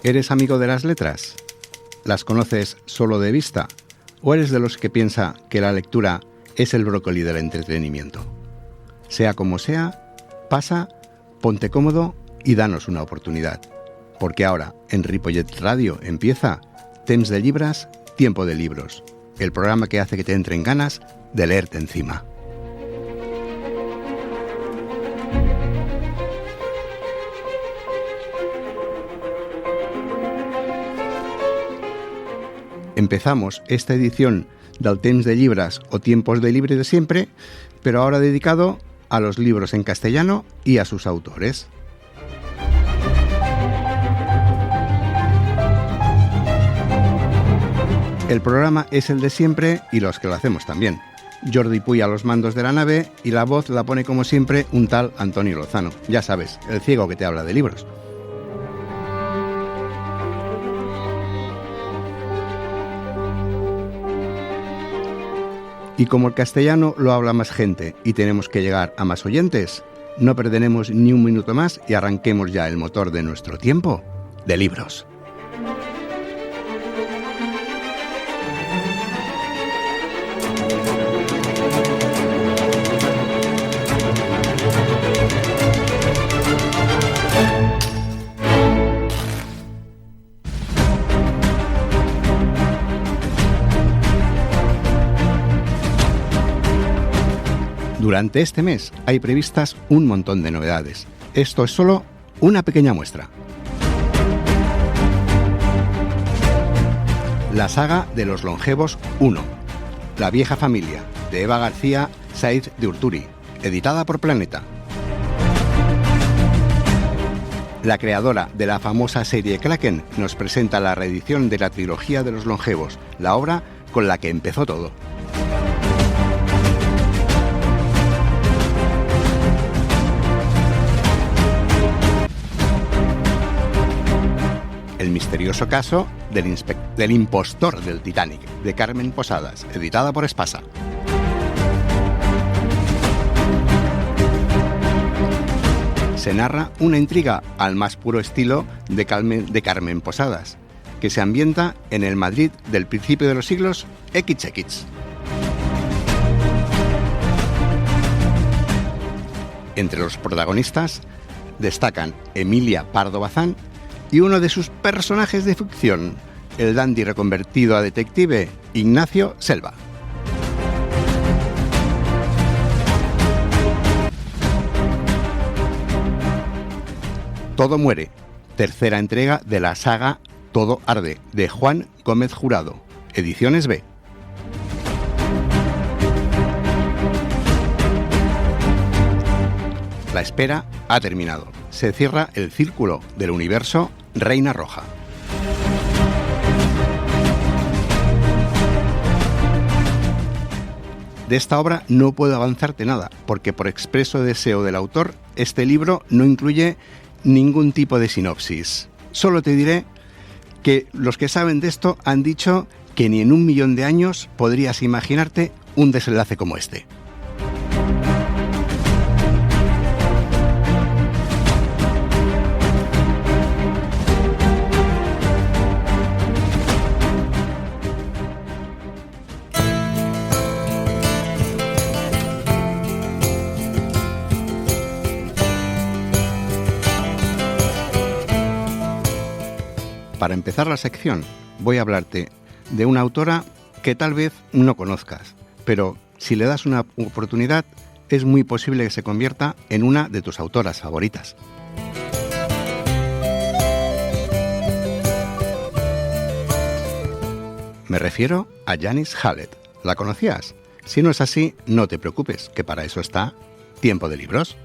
¿Eres amigo de las letras? ¿Las conoces solo de vista? ¿O eres de los que piensa que la lectura es el brócoli del entretenimiento? Sea como sea, pasa, ponte cómodo y danos una oportunidad. Porque ahora, en Ripollet Radio, empieza Temps de Llibres, Tiempo de Libros, el programa que hace que te entren ganas de leerte encima. Empezamos esta edición del Temps de Llibres o Tiempos de Libre de siempre, pero ahora dedicado a los libros en castellano y a sus autores. El programa es el de siempre y los que lo hacemos también. Jordi Puy a los mandos de la nave y la voz la pone como siempre un tal Antonio Lozano. Ya sabes, el ciego que te habla de libros. Y como el castellano lo habla más gente y tenemos que llegar a más oyentes, no perderemos ni un minuto más y arranquemos ya el motor de nuestro tiempo de libros. Durante este mes hay previstas un montón de novedades. Esto es solo una pequeña muestra. La saga de los longevos 1. La vieja familia, de Eva García Sáiz de Urturi, editada por Planeta. La creadora de la famosa serie Kraken nos presenta la reedición de la trilogía de los longevos, la obra con la que empezó todo. El misterioso caso del impostor del Titanic, de Carmen Posadas, editada por Espasa. Se narra una intriga al más puro estilo de Carmen Posadas, que se ambienta en el Madrid del principio de los siglos XX. Entre los protagonistas destacan Emilia Pardo Bazán y uno de sus personajes de ficción, el dandy reconvertido a detective Ignacio Selva. Todo muere, tercera entrega de la saga Todo arde, de Juan Gómez Jurado, Ediciones B. La espera ha terminado. Se cierra el círculo del universo Reina Roja. De esta obra no puedo avanzarte nada, porque por expreso deseo del autor, este libro no incluye ningún tipo de sinopsis. Solo te diré que los que saben de esto han dicho que ni en 1.000.000 de años podrías imaginarte un desenlace como este. Para empezar la sección, voy a hablarte de una autora que tal vez no conozcas, pero si le das una oportunidad, es muy posible que se convierta en una de tus autoras favoritas. Me refiero a Janice Hallett. ¿La conocías? Si no es así, no te preocupes, que para eso está Tiempo de Libros.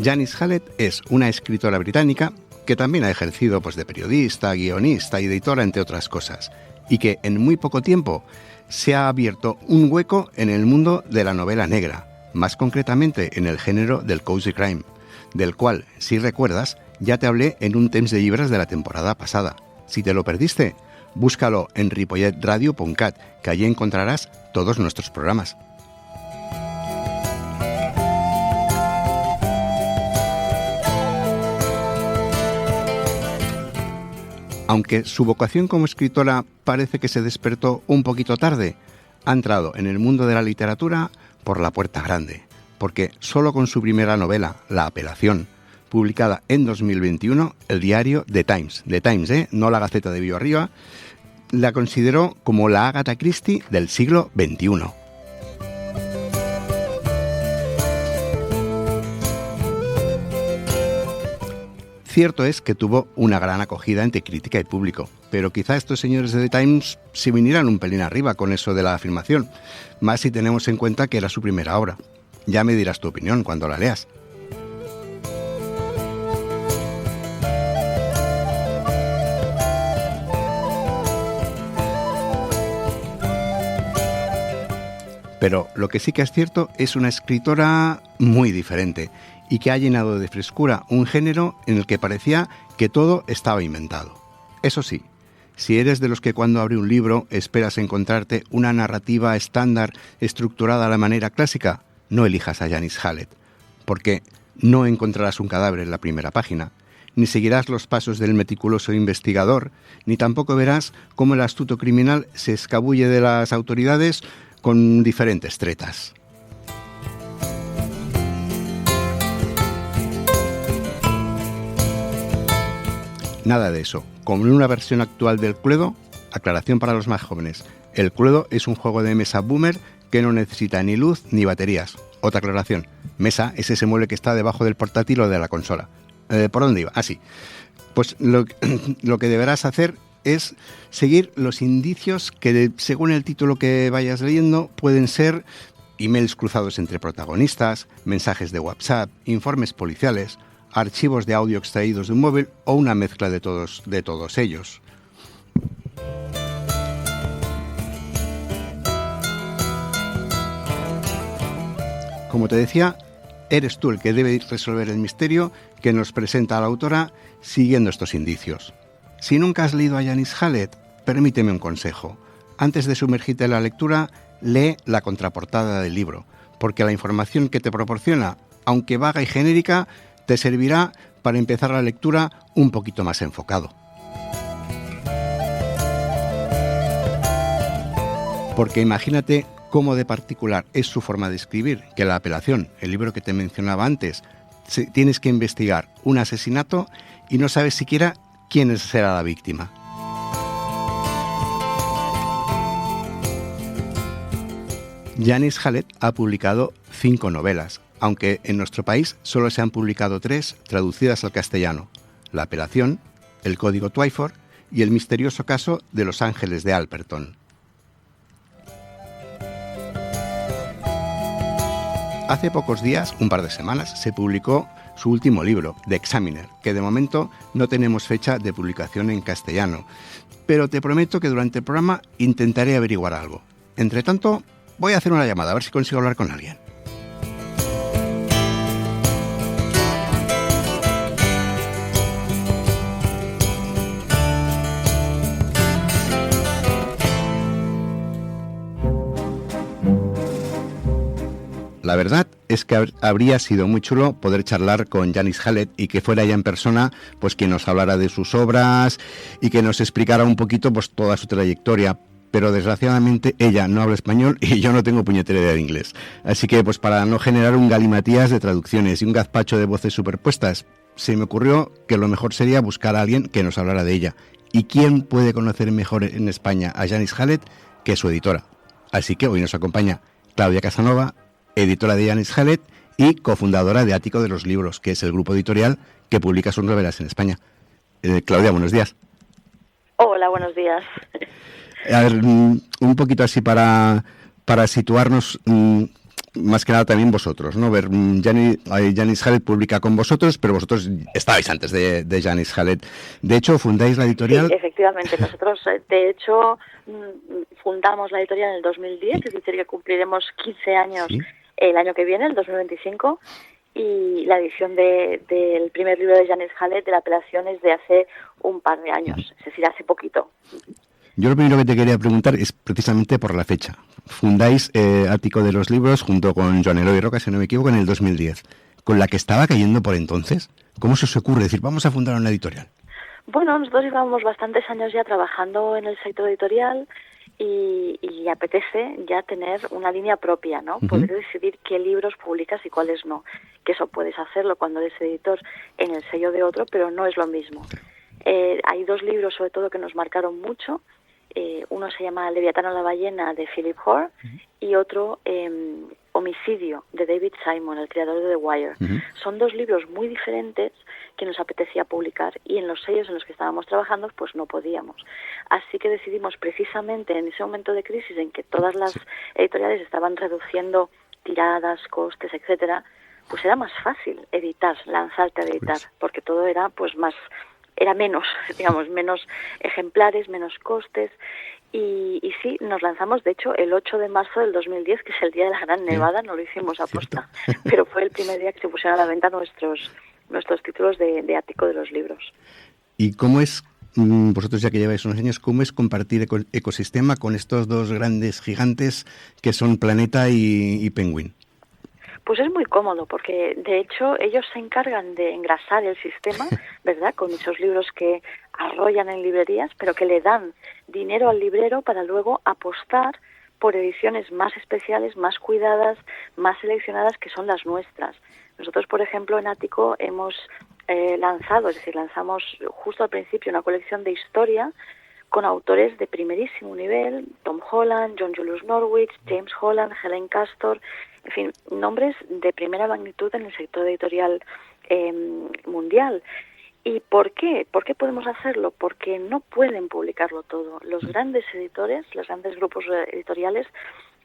Janice Hallett es una escritora británica que también ha ejercido de periodista, guionista y editora, entre otras cosas, y que en muy poco tiempo se ha abierto un hueco en el mundo de la novela negra, más concretamente en el género del cozy crime, del cual, si recuerdas, ya te hablé en un Temps de Llibres de la temporada pasada. Si te lo perdiste, búscalo en ripolletradio.cat, que allí encontrarás todos nuestros programas. Aunque su vocación como escritora parece que se despertó un poquito tarde, ha entrado en el mundo de la literatura por la puerta grande, porque solo con su primera novela, La apelación, publicada en 2021, el diario The Times, no la Gaceta de Vigo Arriba, la consideró como la Agatha Christie del siglo XXI. Cierto es que tuvo una gran acogida entre crítica y público, pero quizá estos señores de The Times se vinieran un pelín arriba con eso de la afirmación, más si tenemos en cuenta que era su primera obra. Ya me dirás tu opinión cuando la leas. Pero lo que sí que es cierto es una escritora muy diferente y que ha llenado de frescura un género en el que parecía que todo estaba inventado. Eso sí, si eres de los que cuando abre un libro esperas encontrarte una narrativa estándar estructurada a la manera clásica, no elijas a Janice Hallett, porque no encontrarás un cadáver en la primera página, ni seguirás los pasos del meticuloso investigador, ni tampoco verás cómo el astuto criminal se escabulle de las autoridades con diferentes tretas. Nada de eso. Como en una versión actual del Cluedo, aclaración para los más jóvenes, el Cluedo es un juego de mesa boomer que no necesita ni luz ni baterías. Otra aclaración, mesa es ese mueble que está debajo del portátil o de la consola. ¿Por dónde iba? Sí. Pues lo que deberás hacer es seguir los indicios que, según el título que vayas leyendo, pueden ser emails cruzados entre protagonistas, mensajes de WhatsApp, informes policiales, archivos de audio extraídos de un móvil o una mezcla de todos ellos. Como te decía, eres tú el que debe resolver el misterio que nos presenta la autora siguiendo estos indicios. Si nunca has leído a Janice Hallett, permíteme un consejo. Antes de sumergirte en la lectura, lee la contraportada del libro, porque la información que te proporciona, aunque vaga y genérica, te servirá para empezar la lectura un poquito más enfocado. Porque imagínate cómo de particular es su forma de escribir, que La apelación, el libro que te mencionaba antes, tienes que investigar un asesinato y no sabes siquiera quién será la víctima. Janice Hallett ha publicado 5 novelas, aunque en nuestro país solo se han publicado 3 traducidas al castellano: La apelación, El código Twyford y El misterioso caso de los ángeles de Alperton. Hace pocos días, un par de semanas, se publicó su último libro, The Examiner, que de momento no tenemos fecha de publicación en castellano, pero te prometo que durante el programa intentaré averiguar algo. Entre tanto, voy a hacer una llamada, a ver si consigo hablar con alguien. La verdad es que habría sido muy chulo poder charlar con Janice Hallett y que fuera ella en persona, pues quien nos hablara de sus obras y que nos explicara un poquito pues toda su trayectoria. Pero desgraciadamente ella no habla español y yo no tengo puñetera idea de inglés. Así que pues para no generar un galimatías de traducciones y un gazpacho de voces superpuestas, se me ocurrió que lo mejor sería buscar a alguien que nos hablara de ella. ¿Y quién puede conocer mejor en España a Janice Hallett que su editora? Así que hoy nos acompaña Claudia Casanova, editora de Janice Hallett y cofundadora de Ático de los Libros, que es el grupo editorial que publica sus novelas en España. Claudia, buenos días. Hola, buenos días. A ver, un poquito así para situarnos, más que nada también vosotros, ¿no? Ver, Janice Hallett publica con vosotros, pero vosotros estabais antes de Janice Hallett. De hecho, fundáis la editorial... Sí, efectivamente. Nosotros, de hecho, fundamos la editorial en el 2010, es decir, que cumpliremos 15 años el año que viene, el 2025, y la edición del primer libro de Janice Hallett, de La apelación, es de hace un par de años, es decir, hace poquito. Yo lo primero que te quería preguntar es precisamente por la fecha. Fundáis Ático de los Libros junto con Joan Eloy Roca, si no me equivoco, en el 2010. ¿Con la que estaba cayendo por entonces? ¿Cómo se os ocurre decir, vamos a fundar una editorial? Bueno, nosotros llevamos bastantes años ya trabajando en el sector editorial y apetece ya tener una línea propia, ¿no? Poder decidir qué libros publicas y cuáles no. Que eso puedes hacerlo cuando eres editor en el sello de otro, pero no es lo mismo. Hay 2 libros sobre todo que nos marcaron mucho. Uno se llama Leviatán o la ballena de Philip Hoare y otro Homicidio de David Simon, el creador de The Wire. Son 2 libros muy diferentes que nos apetecía publicar y en los sellos en los que estábamos trabajando pues no podíamos. Así que decidimos precisamente en ese momento de crisis en que todas las editoriales estaban reduciendo tiradas, costes, etcétera, pues era más fácil lanzarte a editar, porque todo era pues era menos, digamos, menos ejemplares, menos costes. Y sí, nos lanzamos, de hecho, el 8 de marzo del 2010, que es el día de la Gran Nevada, no lo hicimos a posta, pero fue el primer día que se pusieron a la venta nuestros títulos de ático de los libros. ¿Y cómo es, vosotros ya que lleváis unos años, cómo es compartir ecosistema con estos 2 grandes gigantes que son Planeta y Penguin? Pues es muy cómodo, porque de hecho ellos se encargan de engrasar el sistema, ¿verdad?, con esos libros que arrollan en librerías, pero que le dan dinero al librero para luego apostar por ediciones más especiales, más cuidadas, más seleccionadas, que son las nuestras. Nosotros, por ejemplo, en Ático hemos lanzamos justo al principio una colección de historia con autores de primerísimo nivel: Tom Holland, John Julius Norwich, James Holland, Helen Castor, en fin, nombres de primera magnitud en el sector editorial mundial. ¿Y por qué? ¿Por qué podemos hacerlo? Porque no pueden publicarlo todo. Los grandes editores, los grandes grupos editoriales,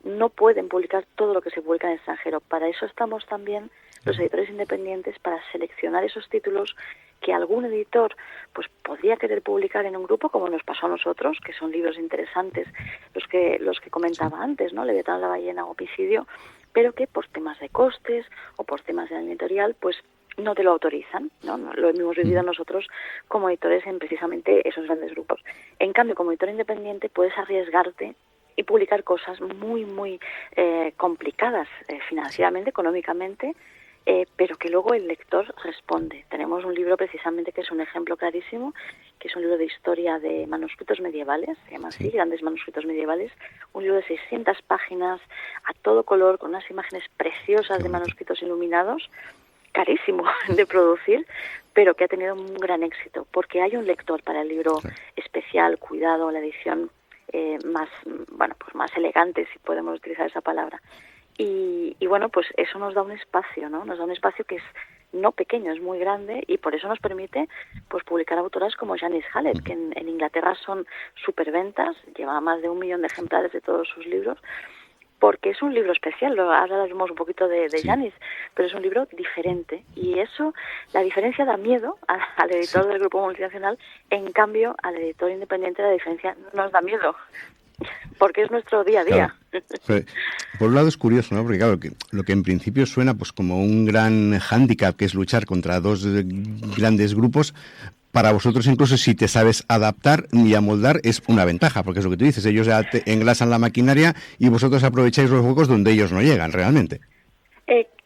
no pueden publicar todo lo que se publica en el extranjero. Para eso estamos también los editores independientes, para seleccionar esos títulos que algún editor pues podría querer publicar en un grupo, como nos pasó a nosotros, que son libros interesantes, los que comentaba antes, ¿no? Leviatán, la ballena, Homicidio, pero que por temas de costes o por temas de la editorial, pues no te lo autorizan, ¿no? Lo hemos vivido nosotros como editores en precisamente esos grandes grupos. En cambio, como editor independiente puedes arriesgarte y publicar cosas muy, muy complicadas financieramente, económicamente, pero que luego el lector responde. Tenemos un libro precisamente que es un ejemplo clarísimo, que es un libro de historia de manuscritos medievales, se llama así, Grandes Manuscritos Medievales, un libro de 600 páginas a todo color, con unas imágenes preciosas de manuscritos iluminados, carísimo de producir, pero que ha tenido un gran éxito, porque hay un lector para el libro especial, cuidado, la edición más elegante, si podemos utilizar esa palabra. Y bueno, pues eso nos da un espacio, ¿no? Nos da un espacio que es no pequeño, es muy grande, y por eso nos permite pues publicar autoras como Janice Hallett, que en Inglaterra son superventas, lleva más de 1 millón de ejemplares de todos sus libros, porque es un libro especial. Ahora hablaremos un poquito de Janice, pero es un libro diferente, y eso, la diferencia da miedo al editor del grupo multinacional. En cambio, al editor independiente la diferencia no nos da miedo, porque es nuestro día a día. Claro. Por un lado es curioso, ¿no? Porque claro, lo que en principio suena pues como un gran hándicap, que es luchar contra 2 grandes grupos, para vosotros incluso si te sabes adaptar y amoldar es una ventaja, porque es lo que tú dices, ellos ya te englasan la maquinaria y vosotros aprovecháis los huecos donde ellos no llegan realmente.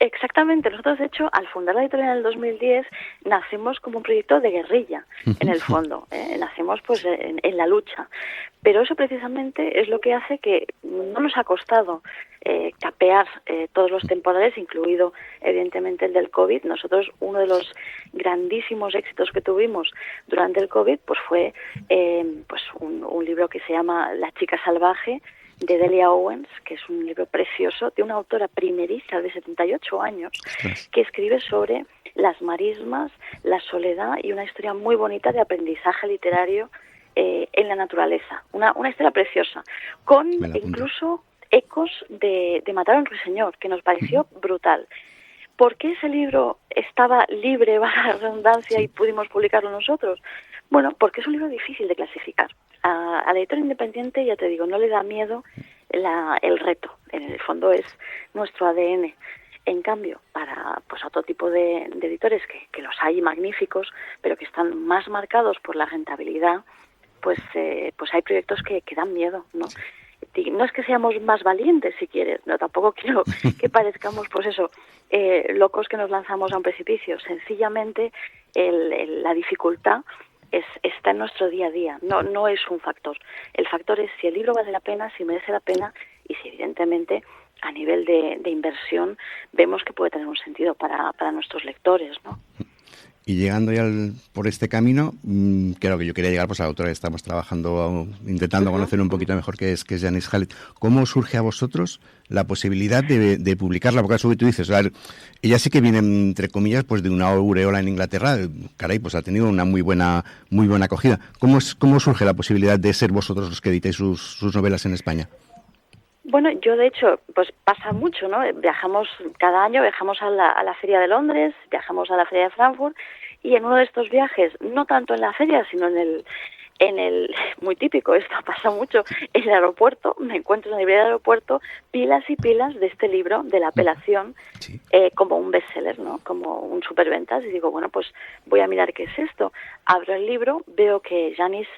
Exactamente. Nosotros, de hecho, al fundar la editorial en el 2010, nacemos como un proyecto de guerrilla, en el fondo. Nacemos pues en la lucha. Pero eso precisamente es lo que hace que no nos ha costado capear todos los temporales, incluido evidentemente el del COVID. Nosotros, uno de los grandísimos éxitos que tuvimos durante el COVID pues fue un libro que se llama La chica salvaje, de Delia Owens, que es un libro precioso, de una autora primeriza de 78 años, que escribe sobre las marismas, la soledad y una historia muy bonita de aprendizaje literario en la naturaleza. Una historia preciosa, con incluso ecos de Matar a un ruiseñor, que nos pareció brutal. ¿Por qué ese libro estaba libre, baja la redundancia, y pudimos publicarlo nosotros? Bueno, porque es un libro difícil de clasificar. Al editor independiente, ya te digo, no le da miedo el reto. En el fondo es nuestro ADN. En cambio, para pues otro tipo de editores, que los hay magníficos, pero que están más marcados por la rentabilidad, pues hay proyectos que dan miedo, ¿no? No es que seamos más valientes, si quieres, no, tampoco quiero que parezcamos, pues eso, locos que nos lanzamos a un precipicio. Sencillamente, la dificultad está en nuestro día a día, no es un factor. El factor es si el libro vale la pena, si merece la pena y si evidentemente a nivel de inversión vemos que puede tener un sentido para nuestros lectores, ¿no? Y llegando ya por este camino, creo que yo quería llegar pues a la autora que estamos trabajando, intentando conocer un poquito mejor, que es Janice Hallett. ¿Cómo surge a vosotros la posibilidad de publicarla? Porque eso que tú dices, ella sí que viene, entre comillas, pues de una aureola en Inglaterra, caray, pues ha tenido una muy buena acogida. ¿Cómo surge la posibilidad de ser vosotros los que editáis sus novelas en España? Bueno, yo de hecho, pues pasa mucho, ¿no? Viajamos cada año, viajamos a la Feria de Londres, viajamos a la Feria de Frankfurt, y en uno de estos viajes, no tanto en la feria, sino en el muy típico, esto pasa mucho, en el aeropuerto, me encuentro en la librería del aeropuerto pilas y pilas de este libro, de la apelación, sí. Como un bestseller, ¿no? Como un superventas, y digo, bueno, pues voy a mirar qué es esto. Abro el libro, veo que Janice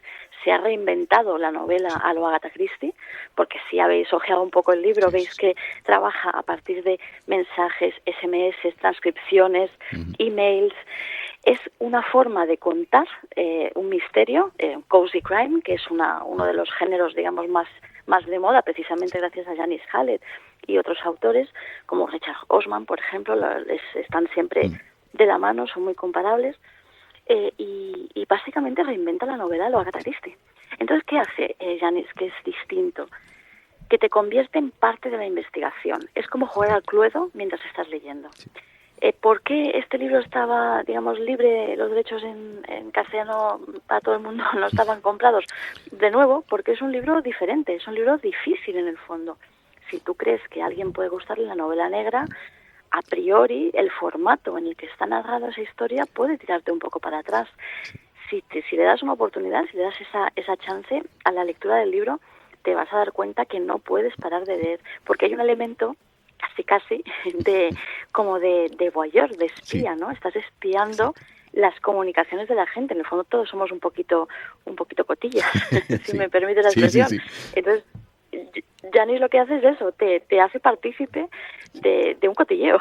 se ha reinventado la novela a lo Agatha Christie, porque si habéis ojeado un poco el libro, veis que trabaja a partir de mensajes, SMS, transcripciones, emails. Es una forma de contar un misterio, cozy crime, que es uno de los géneros, digamos, más de moda, precisamente gracias a Janice Hallett y otros autores, como Richard Osman, por ejemplo, están siempre de la mano, son muy comparables. Y básicamente reinventa la novela de lo Agatha Christie. Entonces, ¿qué hace Janice, que es distinto? Que te convierte en parte de la investigación. Es como jugar al Cluedo mientras estás leyendo. Sí. ¿Por qué este libro estaba, digamos, libre, los derechos en castellano para todo el mundo no estaban comprados? De nuevo, porque es un libro diferente, es un libro difícil en el fondo. Si tú crees que a alguien puede gustarle la novela negra, a priori el formato en el que está narrada esa historia puede tirarte un poco para atrás. Si le das una oportunidad, si le das esa chance a la lectura del libro, te vas a dar cuenta que no puedes parar de leer, porque hay un elemento casi como de voyeur, de espía, ¿no? Estás espiando las comunicaciones de la gente. En el fondo todos somos un poquito cotillas, si me permite la expresión. Sí. Entonces, Janice lo que hace es eso, te hace partícipe de un cotilleo.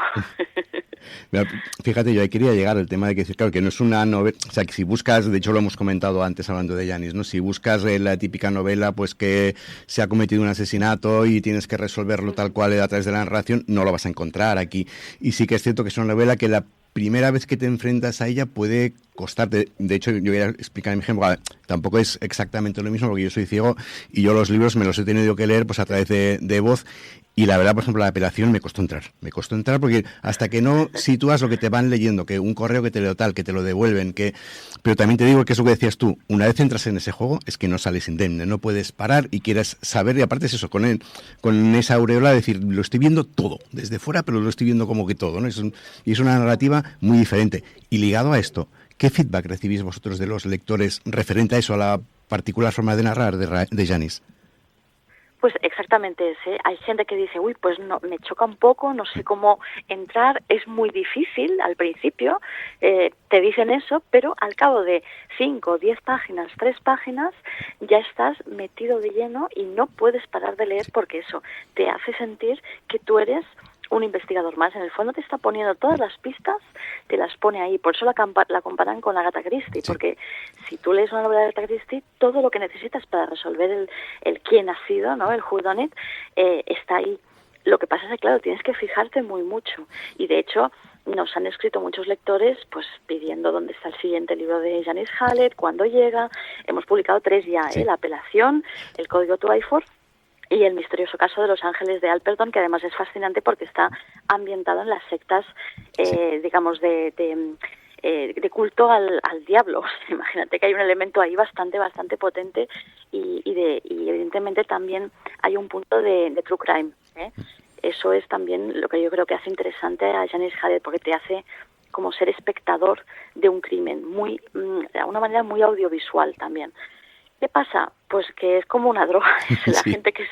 Fíjate, yo ahí quería llegar al tema de que, claro, que no es una novela, o sea, que si buscas, de hecho lo hemos comentado antes hablando de Janice, ¿no? Si buscas la típica novela, pues que se ha cometido un asesinato y tienes que resolverlo tal cual a través de la narración, no lo vas a encontrar aquí. Y sí que es cierto que es una novela que la primera vez que te enfrentas a ella puede costarte. De hecho, yo voy a explicar mi ejemplo. Tampoco es exactamente lo mismo porque yo soy ciego y yo los libros me los he tenido que leer pues a través de voz. Y la verdad, por ejemplo, la apelación me costó entrar porque hasta que no sitúas lo que te van leyendo, que un correo que te leo tal, que te lo devuelven, pero también te digo que eso que decías tú, una vez entras en ese juego es que no sales indemne, no puedes parar y quieres saber, y aparte es eso, con esa aureola de decir, lo estoy viendo todo, desde fuera, pero lo estoy viendo como que todo, ¿no? Y es una narrativa muy diferente. Y ligado a esto, ¿qué feedback recibís vosotros de los lectores referente a eso, a la particular forma de narrar de Janice? Pues exactamente ese. Hay gente que dice, uy, pues no, me choca un poco, no sé cómo entrar, es muy difícil al principio, te dicen eso, pero al cabo de 5, 10 páginas, 3 páginas, ya estás metido de lleno y no puedes parar de leer porque eso te hace sentir que tú eres un investigador más. En el fondo te está poniendo todas las pistas, te las pone ahí. Por eso la comparan con Agatha Christie, porque si tú lees una novela de Agatha Christie, todo lo que necesitas para resolver el quién ha sido, ¿no? El whodunit, está ahí. Lo que pasa es que, claro, tienes que fijarte muy mucho. Y de hecho, nos han escrito muchos lectores pues pidiendo dónde está el siguiente libro de Janice Hallett, cuándo llega. Hemos publicado 3 ya, la apelación, el código Twyford y el misterioso caso de los ángeles de Alperton, que además es fascinante porque está ambientado en las sectas, digamos, de culto al diablo. Imagínate que hay un elemento ahí bastante potente y evidentemente también hay un punto de true crime. Eso es también lo que yo creo que hace interesante a Janice Hallett, porque te hace como ser espectador de un crimen, de una manera muy audiovisual también. ¿Qué pasa? Pues que es como una droga. La gente que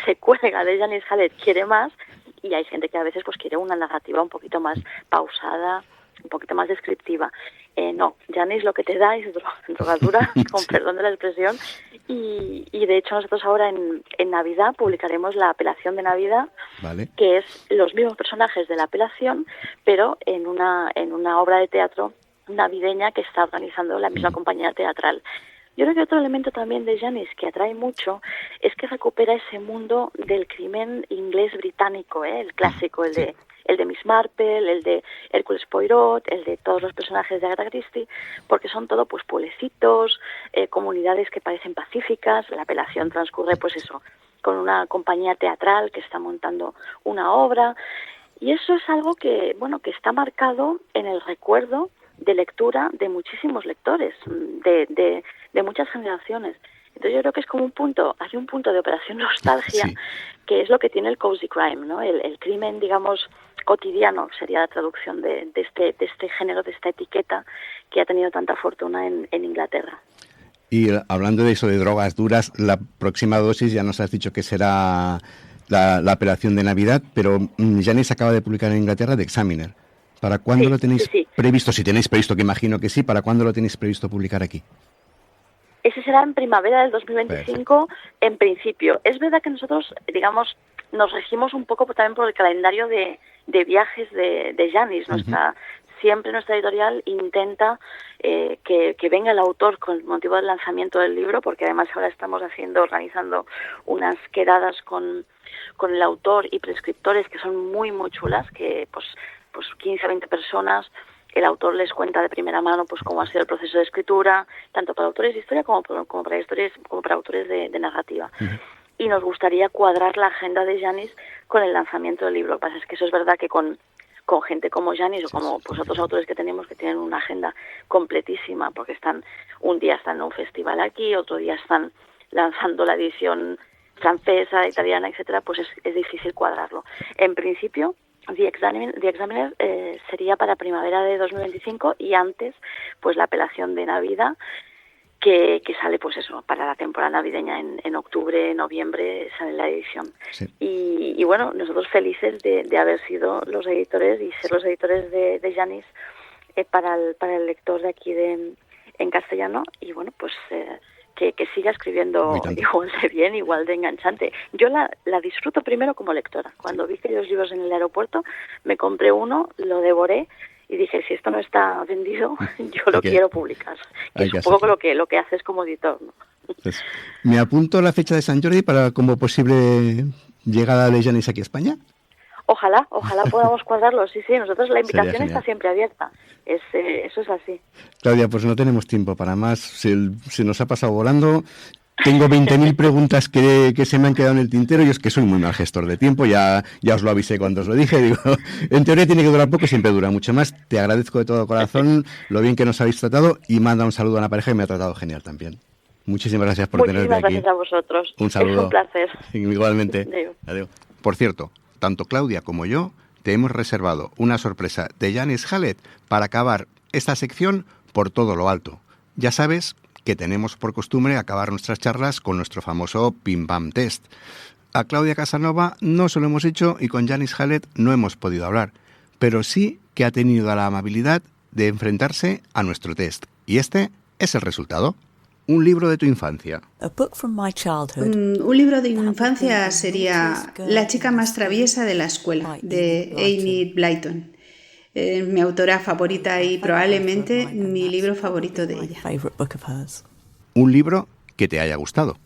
se cuelga de Janice Hallett quiere más, y hay gente que a veces pues quiere una narrativa un poquito más pausada, un poquito más descriptiva. No, Janice lo que te da es drogadura, con perdón de la expresión, y de hecho nosotros ahora en Navidad publicaremos la apelación de Navidad, ¿vale? Que es los mismos personajes de la apelación, pero en una obra de teatro navideña que está organizando la misma compañía teatral. Yo creo que otro elemento también de Janice que atrae mucho es que recupera ese mundo del crimen inglés británico, el clásico, el de Miss Marple, el de Hércules Poirot, el de todos los personajes de Agatha Christie, porque son todo pues pueblecitos, comunidades que parecen pacíficas. La apelación transcurre pues eso, con una compañía teatral que está montando una obra, y eso es algo que, bueno, que está marcado en el recuerdo de lectura de muchísimos lectores, de muchas generaciones. Entonces yo creo que es como hay un punto de operación nostalgia, que es lo que tiene el cozy crime, ¿no? El crimen, digamos, cotidiano, sería la traducción de este género, de esta etiqueta que ha tenido tanta fortuna en Inglaterra. Y hablando de eso, de drogas duras, la próxima dosis ya nos has dicho que será la apelación de Navidad, pero Janice acaba de publicar en Inglaterra The Examiner. ¿Para cuándo lo tenéis previsto? Si tenéis previsto, que imagino que sí, ¿para cuándo lo tenéis previsto publicar aquí? Ese será en primavera del 2025, en principio. Es verdad que nosotros, digamos, nos regimos un poco también por el calendario de viajes de Janice. Siempre nuestra editorial intenta que venga el autor con motivo del lanzamiento del libro, porque además ahora estamos organizando unas quedadas con el autor y prescriptores que son muy, muy chulas, que pues 15 a 20 personas. El autor les cuenta de primera mano pues cómo ha sido el proceso de escritura, tanto para autores de historia como para autores de narrativa. Y nos gustaría cuadrar la agenda de Janice con el lanzamiento del libro. Lo que pasa es que eso es verdad que con gente como Janice o como pues otros autores que tenemos, que tienen una agenda completísima, porque un día están en un festival aquí, otro día están lanzando la edición francesa, italiana, etcétera, pues es difícil cuadrarlo. En principio, The Examiner sería para primavera de 2025, y antes pues la apelación de Navidad, que sale pues eso, para la temporada navideña en octubre, noviembre sale la edición. Y bueno, nosotros felices de haber sido los editores y ser los editores de Janice para el lector de aquí en castellano, y bueno, pues que siga escribiendo igual de bien, igual de enganchante. Yo la disfruto primero como lectora. Cuando vi aquellos libros en el aeropuerto, me compré uno, lo devoré y dije, si esto no está vendido, yo lo quiero publicar. Que es un poco lo que haces como editor, ¿no? Pues, me apunto la fecha de San Jordi para como posible llegada de Janice aquí a España. Ojalá podamos cuadrarlo. Sí, nosotros la invitación está siempre abierta. Eso es así. Claudia, pues no tenemos tiempo para más. Se nos ha pasado volando. Tengo 20.000 preguntas que se me han quedado en el tintero. Yo es que soy muy mal gestor de tiempo. Ya os lo avisé cuando os lo dije. Digo, en teoría tiene que durar poco, siempre dura mucho más. Te agradezco de todo corazón lo bien que nos habéis tratado, y manda un saludo a la pareja, que me ha tratado genial también. Muchísimas gracias por tenerme aquí. Muchísimas gracias a vosotros. Un saludo. Es un placer. Igualmente. Adiós. Por cierto, tanto Claudia como yo te hemos reservado una sorpresa de Janice Hallett para acabar esta sección por todo lo alto. Ya sabes que tenemos por costumbre acabar nuestras charlas con nuestro famoso Pim Pam Test. A Claudia Casanova no se lo hemos hecho y con Janice Hallett no hemos podido hablar, pero sí que ha tenido la amabilidad de enfrentarse a nuestro test. Y este es el resultado. Un libro de tu infancia. Un libro de mi infancia sería La chica más traviesa de la escuela, de Enid Blyton. Mi autora favorita y probablemente mi libro favorito de ella. Un libro que te haya gustado.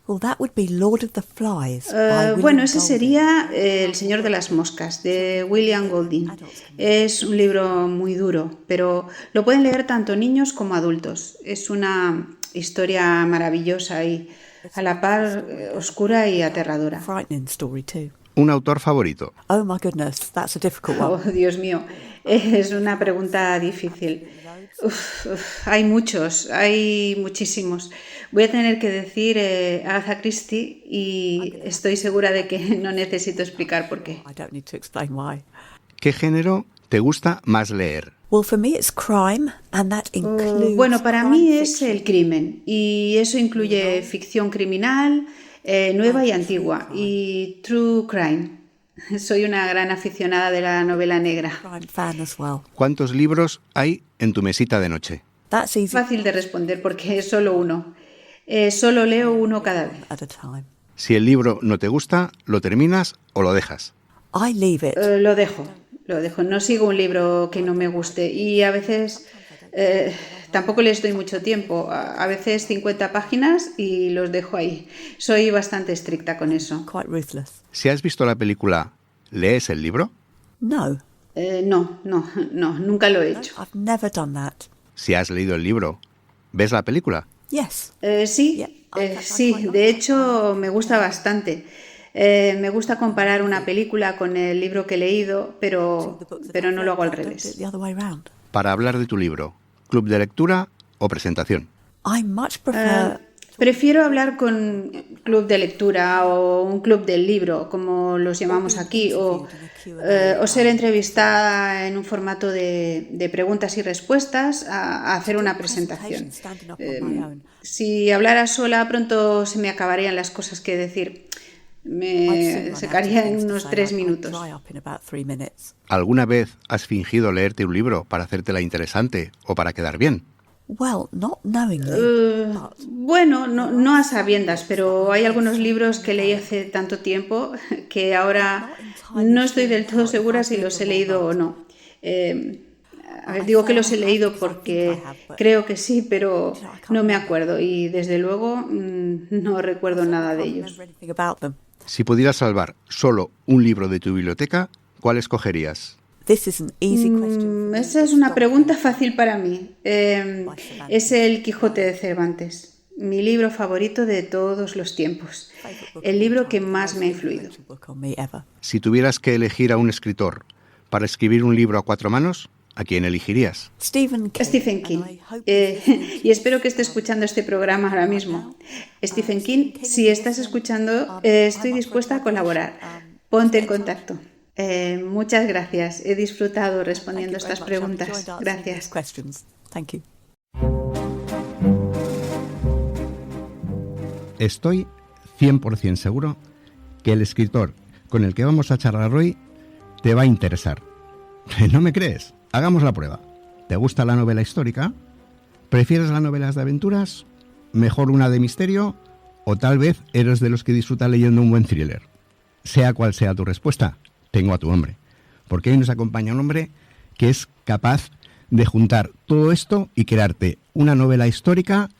Bueno, ese sería El Señor de las Moscas, de William Golding. Es un libro muy duro, pero lo pueden leer tanto niños como adultos. Es una historia maravillosa y a la par oscura y aterradora. ¿Un autor favorito? Oh, Dios mío, es una pregunta difícil. Hay muchos, hay muchísimos. Voy a tener que decir Agatha Christie, y estoy segura de que no necesito explicar por qué. ¿Qué género te gusta más leer? Bueno, para mí es el crimen, y eso incluye ficción criminal, nueva y antigua, y true crime. Soy una gran aficionada de la novela negra. ¿Cuántos libros hay en tu mesita de noche? Fácil de responder porque es solo uno. Solo leo uno cada vez. Si el libro no te gusta, ¿lo terminas o lo dejas? Lo dejo. No sigo un libro que no me guste, y a veces Tampoco les doy mucho tiempo, a veces 50 páginas y los dejo ahí. Soy bastante estricta con eso. Si has visto la película, ¿lees el libro? No, nunca lo he hecho. Si has leído el libro, ¿ves la película? Sí, de hecho me gusta bastante. Me gusta comparar una película con el libro que he leído, pero no lo hago al revés. Para hablar de tu libro, ¿club de lectura o presentación? Prefiero hablar con club de lectura o un club del libro, como los llamamos aquí, o ser entrevistada en un formato de preguntas y respuestas a hacer una presentación. Si hablara sola, pronto se me acabarían las cosas que decir. Me secaría en unos 3 minutos. ¿Alguna vez has fingido leerte un libro para hacértela interesante o para quedar bien? Bueno, no a sabiendas, pero hay algunos libros que leí hace tanto tiempo que ahora no estoy del todo segura si los he leído o no. Digo que los he leído porque creo que sí, pero no me acuerdo y desde luego no recuerdo nada de ellos. Si pudieras salvar solo un libro de tu biblioteca, ¿cuál escogerías? Esa es una pregunta fácil para mí. Es El Quijote de Cervantes, mi libro favorito de todos los tiempos, el libro que más me ha influido. Si tuvieras que elegir a un escritor para escribir un libro a 4 manos, ¿a quién elegirías? Stephen King. Y espero que esté escuchando este programa ahora mismo. Stephen King, si estás escuchando, estoy dispuesta a colaborar. Ponte en contacto. Muchas gracias. He disfrutado respondiendo estas preguntas. Gracias. Estoy 100% seguro que el escritor con el que vamos a charlar hoy te va a interesar. ¿No me crees? Hagamos la prueba. ¿Te gusta la novela histórica? ¿Prefieres las novelas de aventuras? ¿Mejor una de misterio? ¿O tal vez eres de los que disfruta leyendo un buen thriller? Sea cual sea tu respuesta, tengo a tu hombre. Porque hoy nos acompaña un hombre que es capaz de juntar todo esto y crearte una novela histórica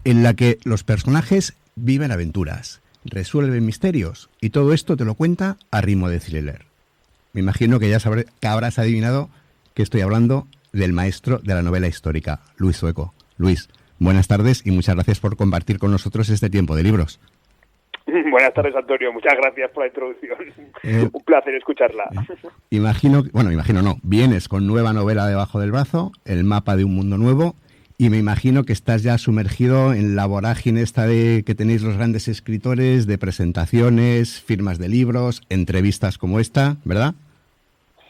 en la que los personajes viven aventuras, resuelven misterios y todo esto te lo cuenta a ritmo de thriller. Me imagino que ya que habrás adivinado que estoy hablando del maestro de la novela histórica, Luis Zueco. Luis, buenas tardes y muchas gracias por compartir con nosotros este tiempo de libros. Buenas tardes, Antonio. Muchas gracias por la introducción. Un placer escucharla. Vienes con nueva novela debajo del brazo, El mapa de un mundo nuevo, y me imagino que estás ya sumergido en la vorágine esta de que tenéis los grandes escritores, de presentaciones, firmas de libros, entrevistas como esta, ¿verdad?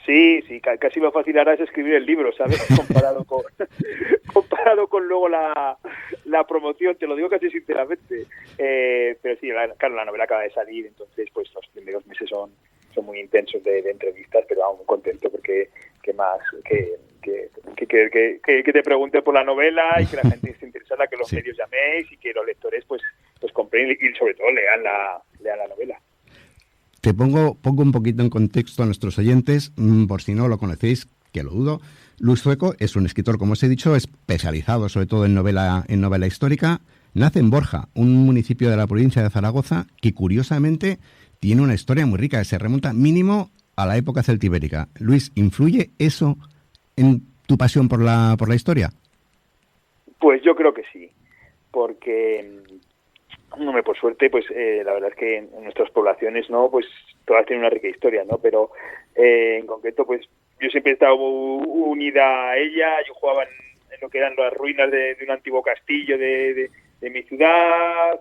Sí, casi lo fácil ahora es escribir el libro, ¿sabes? Comparado con luego la promoción, te lo digo casi sinceramente. Pero sí, claro, la novela acaba de salir, entonces pues los primeros meses son muy intensos de entrevistas, pero aún contento porque que te pregunten por la novela y que la gente esté interesada, que los medios llaméis y que los lectores pues compren y sobre todo lean la novela. Te pongo un poquito en contexto a nuestros oyentes, por si no lo conocéis, que lo dudo. Luis Zueco es un escritor, como os he dicho, especializado sobre todo en novela histórica. Nace en Borja, un municipio de la provincia de Zaragoza, que curiosamente tiene una historia muy rica, que se remonta mínimo a la época celtibérica. Luis, ¿influye eso en tu pasión por la historia? Pues yo creo que sí, porque por suerte, pues la verdad es que en nuestras poblaciones, ¿no? Pues todas tienen una rica historia, ¿no? Pero en concreto, pues yo siempre he estado unida a ella. Yo jugaba en lo que eran las ruinas de un antiguo castillo de mi ciudad.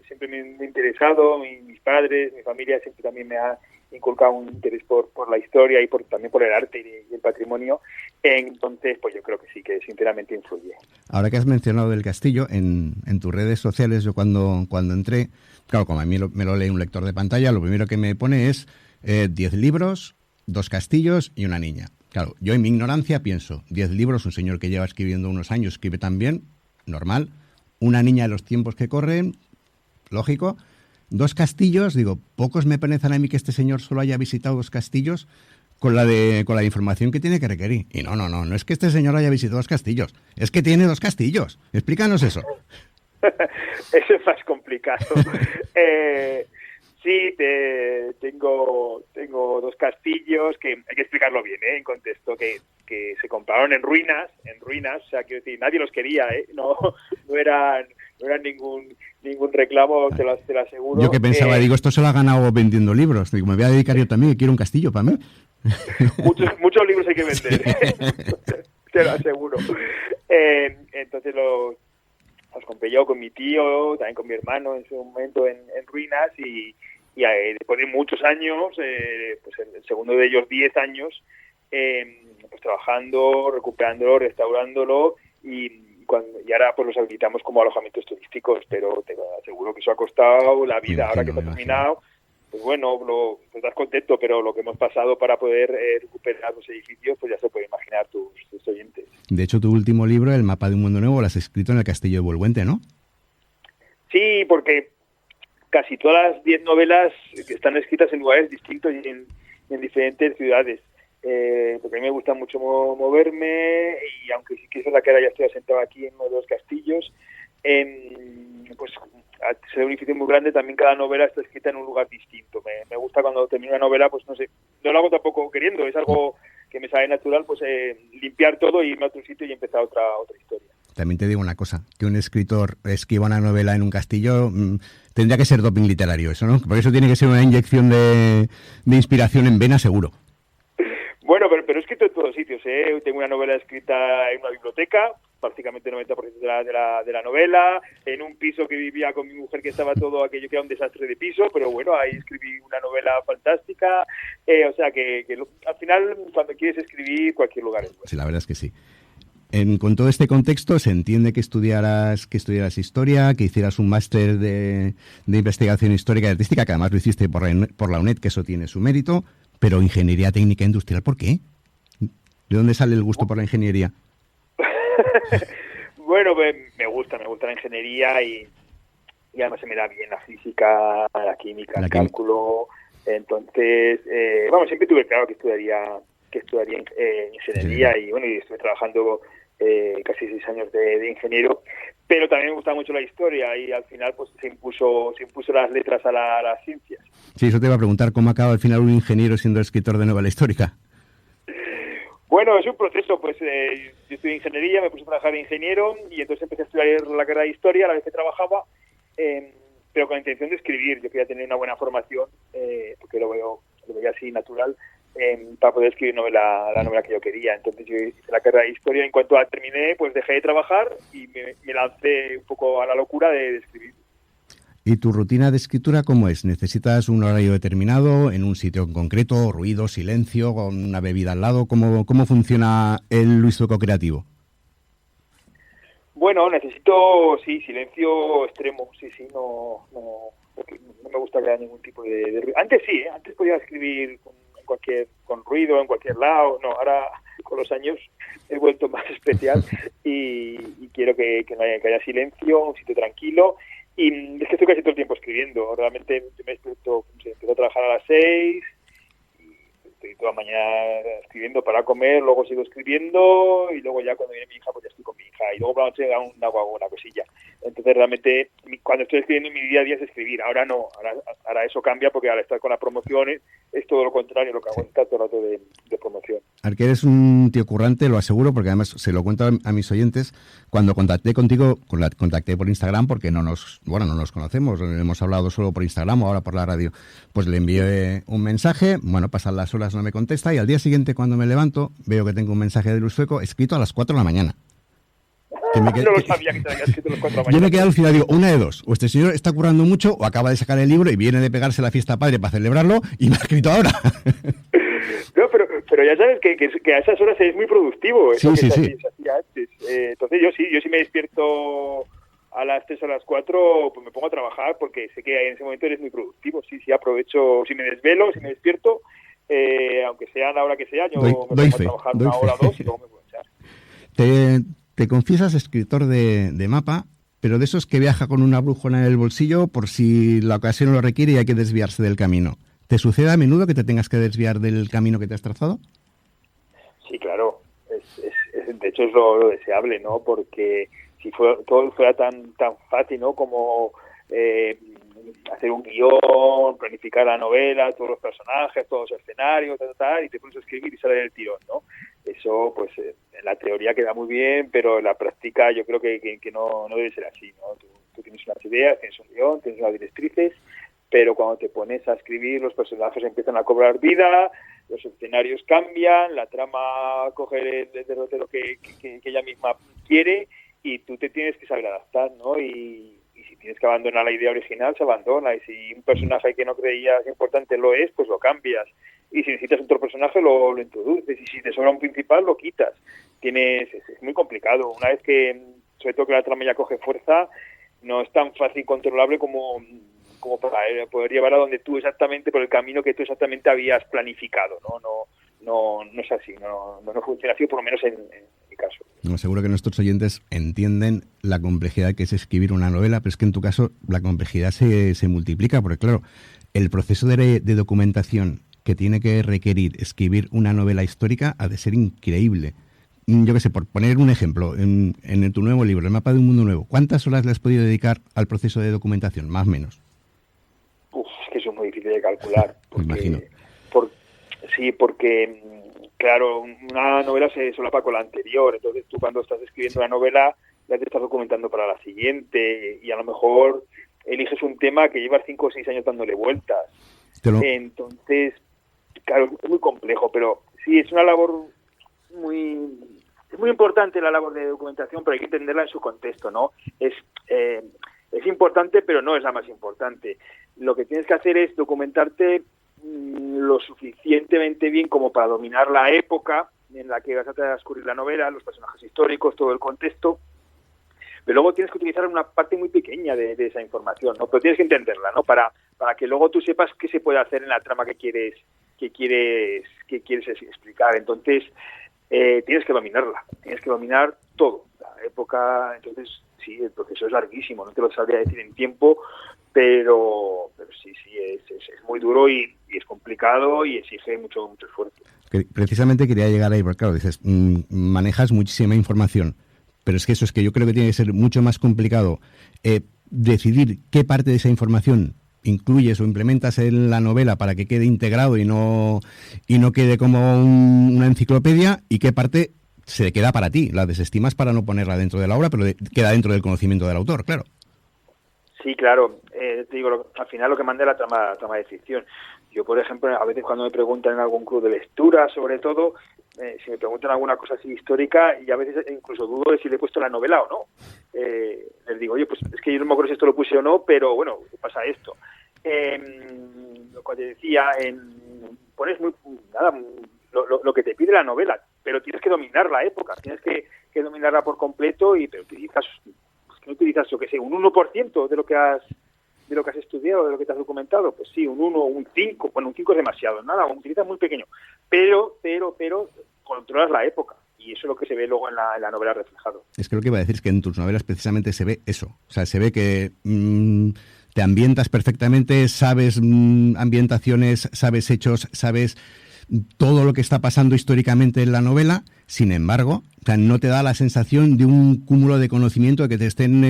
Siempre me he interesado, mis padres, mi familia siempre también me ha inculcado un interés por la historia y también por el arte y el patrimonio. Entonces, pues yo creo que sí, que sinceramente influye. Ahora que has mencionado del castillo, en tus redes sociales, yo cuando entré, claro, como a mí me lo lee un lector de pantalla, lo primero que me pone es 10 libros, 2 castillos y una niña. Claro, yo en mi ignorancia pienso, 10 libros, un señor que lleva escribiendo unos años, escribe tan bien, normal. Una niña de los tiempos que corren, lógico. 2 castillos, digo, pocos me parecen a mí que este señor solo haya visitado 2 castillos. con la de información que tiene que requerir. Y no es que este señor haya visitado 2 castillos, es que tiene 2 castillos. Explícanos eso. Eso es más complicado. Sí, tengo 2 castillos que hay que explicarlo bien, en contexto, que se compraron en ruinas, o sea, quiero decir, nadie los quería, no eran ningún reclamo, te lo aseguro. Yo que pensaba, esto se lo ha ganado vendiendo libros, digo, me voy a dedicar yo también, quiero un castillo para mí. Muchos libros hay que vender, te lo aseguro. Entonces los compré yo con mi tío, también con mi hermano en ese momento en ruinas y después de muchos años, pues el segundo de ellos 10 años, pues trabajando, recuperándolo, restaurándolo y ahora pues los habilitamos como alojamientos turísticos, pero te aseguro que eso ha costado la vida. Ahora que está terminado, pues bueno, estás contento, pero lo que hemos pasado para poder recuperar los edificios, pues ya se puede imaginar tus oyentes. De hecho, tu último libro, El mapa de un mundo nuevo, lo has escrito en el Castillo de Bolbuente, ¿no? Sí, porque casi todas las 10 novelas están escritas en lugares distintos y en diferentes ciudades. Porque a mí me gusta mucho moverme y aunque sí que es verdad que ahora ya estoy asentado aquí en uno de los castillos, pues al ser un edificio muy grande también cada novela está escrita en un lugar distinto. Me gusta cuando termino una novela, pues no sé, no lo hago tampoco queriendo, es algo que me sale natural, pues limpiar todo, irme a otro sitio y empezar otra historia. También te digo una cosa, que un escritor escriba una novela en un castillo tendría que ser doping literario eso, ¿no? Porque eso tiene que ser una inyección de inspiración en vena seguro. Bueno, pero he escrito en todos sitios, Tengo una novela escrita en una biblioteca, prácticamente el 90% de la novela, en un piso que vivía con mi mujer que estaba todo aquello que era un desastre de piso, pero bueno, ahí escribí una novela fantástica, o sea que al final cuando quieres escribir cualquier lugar es bueno. Sí, la verdad es que sí. Con todo este contexto se entiende que estudiaras historia, que hicieras un máster de investigación histórica y artística, que además lo hiciste por la UNED, que eso tiene su mérito, pero ingeniería técnica industrial, ¿por qué? ¿De dónde sale el gusto por la ingeniería? Bueno, me gusta la ingeniería y además se me da bien la física, la química, el cálculo. Entonces, siempre tuve claro que estudiaría ingeniería y bueno, y estuve trabajando casi 6 años de ingeniero, pero también me gusta mucho la historia y al final pues se impuso las letras a las ciencias. Sí, eso te iba a preguntar, ¿cómo acaba al final un ingeniero siendo escritor de novela histórica? Bueno, es un proceso, pues yo estudié ingeniería, me puse a trabajar de ingeniero y entonces empecé a estudiar la carrera de historia a la vez que trabajaba, pero con la intención de escribir. Yo quería tener una buena formación, porque lo veía así natural, para poder escribir la novela que yo quería. Entonces yo hice la carrera de historia, en cuanto la terminé, pues dejé de trabajar y me lancé un poco a la locura de escribir. ¿Y tu rutina de escritura cómo es? ¿Necesitas un horario determinado, en un sitio en concreto, ruido, silencio, con una bebida al lado? ¿Cómo funciona el Luis Zueco creativo? Bueno, necesito, silencio extremo, no me gusta crear ningún tipo de ruido. Antes sí, antes podía escribir con ruido en cualquier lado, no, ahora con los años he vuelto más especial y quiero que haya silencio, un sitio tranquilo. Y es que estoy casi todo el tiempo escribiendo. Realmente me empiezo a trabajar a las 6 y estoy toda la mañana escribiendo para comer, luego sigo escribiendo y luego ya cuando viene mi hija pues ya estoy con mi hija y luego por la noche hago una cosilla. Entonces realmente cuando estoy escribiendo mi día a día es escribir. Ahora no, ahora eso cambia porque al estar con las promociones es todo lo contrario, lo que hago es estar todo el rato de promoción. Al eres un tío currante, lo aseguro, porque además se lo cuento a mis oyentes. Cuando contacté contigo, contacté por Instagram porque no nos conocemos, hemos hablado solo por Instagram o ahora por la radio. Pues le envié un mensaje, pasan las horas, no me contesta y al día siguiente cuando me levanto veo que tengo un mensaje de Luis Zueco escrito a las 4 de la mañana. No lo sabía que te había escrito a las 4 de la mañana. Yo me quedé alucinado, digo, una de dos, o este señor está currando mucho o acaba de sacar el libro y viene de pegarse la fiesta padre para celebrarlo y me ha escrito ahora. No, pero ya sabes que a esas horas es muy productivo. Sí. Se hacía antes. Entonces yo sí me despierto a las 3 o a las 4, pues me pongo a trabajar porque sé que en ese momento eres muy productivo. Sí, aprovecho, si me desvelo, si me despierto, aunque sea a la hora que sea, yo me pongo a trabajar una hora o dos y luego me puedo echar. Te confiesas escritor de mapa, pero de esos que viaja con una brújula en el bolsillo por si la ocasión lo requiere y hay que desviarse del camino. ¿Te sucede a menudo que te tengas que desviar del camino que te has trazado? Sí, claro. De hecho, es lo deseable, ¿no? Porque si todo fuera tan fácil, ¿no? Como hacer un guión, planificar la novela, todos los personajes, todos los escenarios, y te pones a escribir y sale del tirón, ¿no? Eso, pues, en la teoría queda muy bien, pero en la práctica yo creo que no debe ser así, ¿no? Tú tienes unas ideas, tienes un guión, tienes unas directrices, pero cuando te pones a escribir, los personajes empiezan a cobrar vida, los escenarios cambian, la trama coge el derrotero que ella misma quiere, y tú te tienes que saber adaptar, ¿no? Y si tienes que abandonar la idea original, se abandona. Y si un personaje que no creías importante lo es, pues lo cambias. Y si necesitas otro personaje, lo introduces. Y si te sobra un principal, lo quitas. Es muy complicado. Una vez que, sobre todo que la trama ya coge fuerza, no es tan fácil controlable como para poder llevar a donde tú exactamente, por el camino que tú exactamente habías planificado, no es así, no funciona así, por lo menos en mi caso. No, seguro que nuestros oyentes entienden la complejidad que es escribir una novela, pero es que en tu caso la complejidad se multiplica, porque claro, el proceso de documentación que tiene que requerir escribir una novela histórica ha de ser increíble. Yo qué sé, por poner un ejemplo, en tu nuevo libro, El mapa de un mundo nuevo, ¿cuántas horas le has podido dedicar al proceso de documentación, más o menos? Es que eso es muy difícil de calcular. Me imagino. Porque, claro, una novela se solapa con la anterior, entonces tú cuando estás escribiendo una novela ya te estás documentando para la siguiente, y a lo mejor eliges un tema que llevas 5 o 6 años dándole vueltas. Entonces, claro, es muy complejo, pero sí, es una labor muy importante, la labor de documentación, pero hay que entenderla en su contexto, ¿no? Es importante, pero no es la más importante. Lo que tienes que hacer es documentarte lo suficientemente bien como para dominar la época en la que vas a transcurrir la novela, los personajes históricos, todo el contexto, pero luego tienes que utilizar una parte muy pequeña de esa información, ¿no? Pero tienes que entenderla, ¿no? Para que luego tú sepas qué se puede hacer en la trama que quieres explicar. Entonces, tienes que dominarla, tienes que dominar todo, la época. Entonces, sí, el proceso es larguísimo, no te lo sabría decir en tiempo, pero sí, es muy duro y es complicado y exige mucho esfuerzo. Precisamente quería llegar ahí, porque claro, dices, manejas muchísima información, pero es que yo creo que tiene que ser mucho más complicado decidir qué parte de esa información incluyes o implementas en la novela para que quede integrado y no quede como una enciclopedia, y qué parte se queda para ti, la desestimas para no ponerla dentro de la obra, pero queda dentro del conocimiento del autor, claro. Sí, claro. Te digo, al final lo que manda es la trama de ficción. Yo, por ejemplo, a veces cuando me preguntan en algún club de lectura, sobre todo, si me preguntan alguna cosa así histórica, y a veces incluso dudo de si le he puesto la novela o no. Les digo, oye, pues es que yo no me acuerdo si esto lo puse o no, pero bueno, pasa esto. Lo que te decía, pones lo que te pide la novela, pero tienes que dominar la época, tienes que dominarla por completo, pero utilizas, yo qué sé, un 1% de lo que has estudiado, de lo que te has documentado. Pues sí, un 1, un 5, bueno, un 5 es demasiado, nada, utilizas muy pequeño, pero controlas la época, y eso es lo que se ve luego en la novela reflejado. Es que lo que iba a decir es que en tus novelas precisamente se ve eso, o sea, se ve que te ambientas perfectamente, sabes ambientaciones, sabes hechos, sabes todo lo que está pasando históricamente en la novela. Sin embargo, o sea, no te da la sensación de un cúmulo de conocimiento que te estén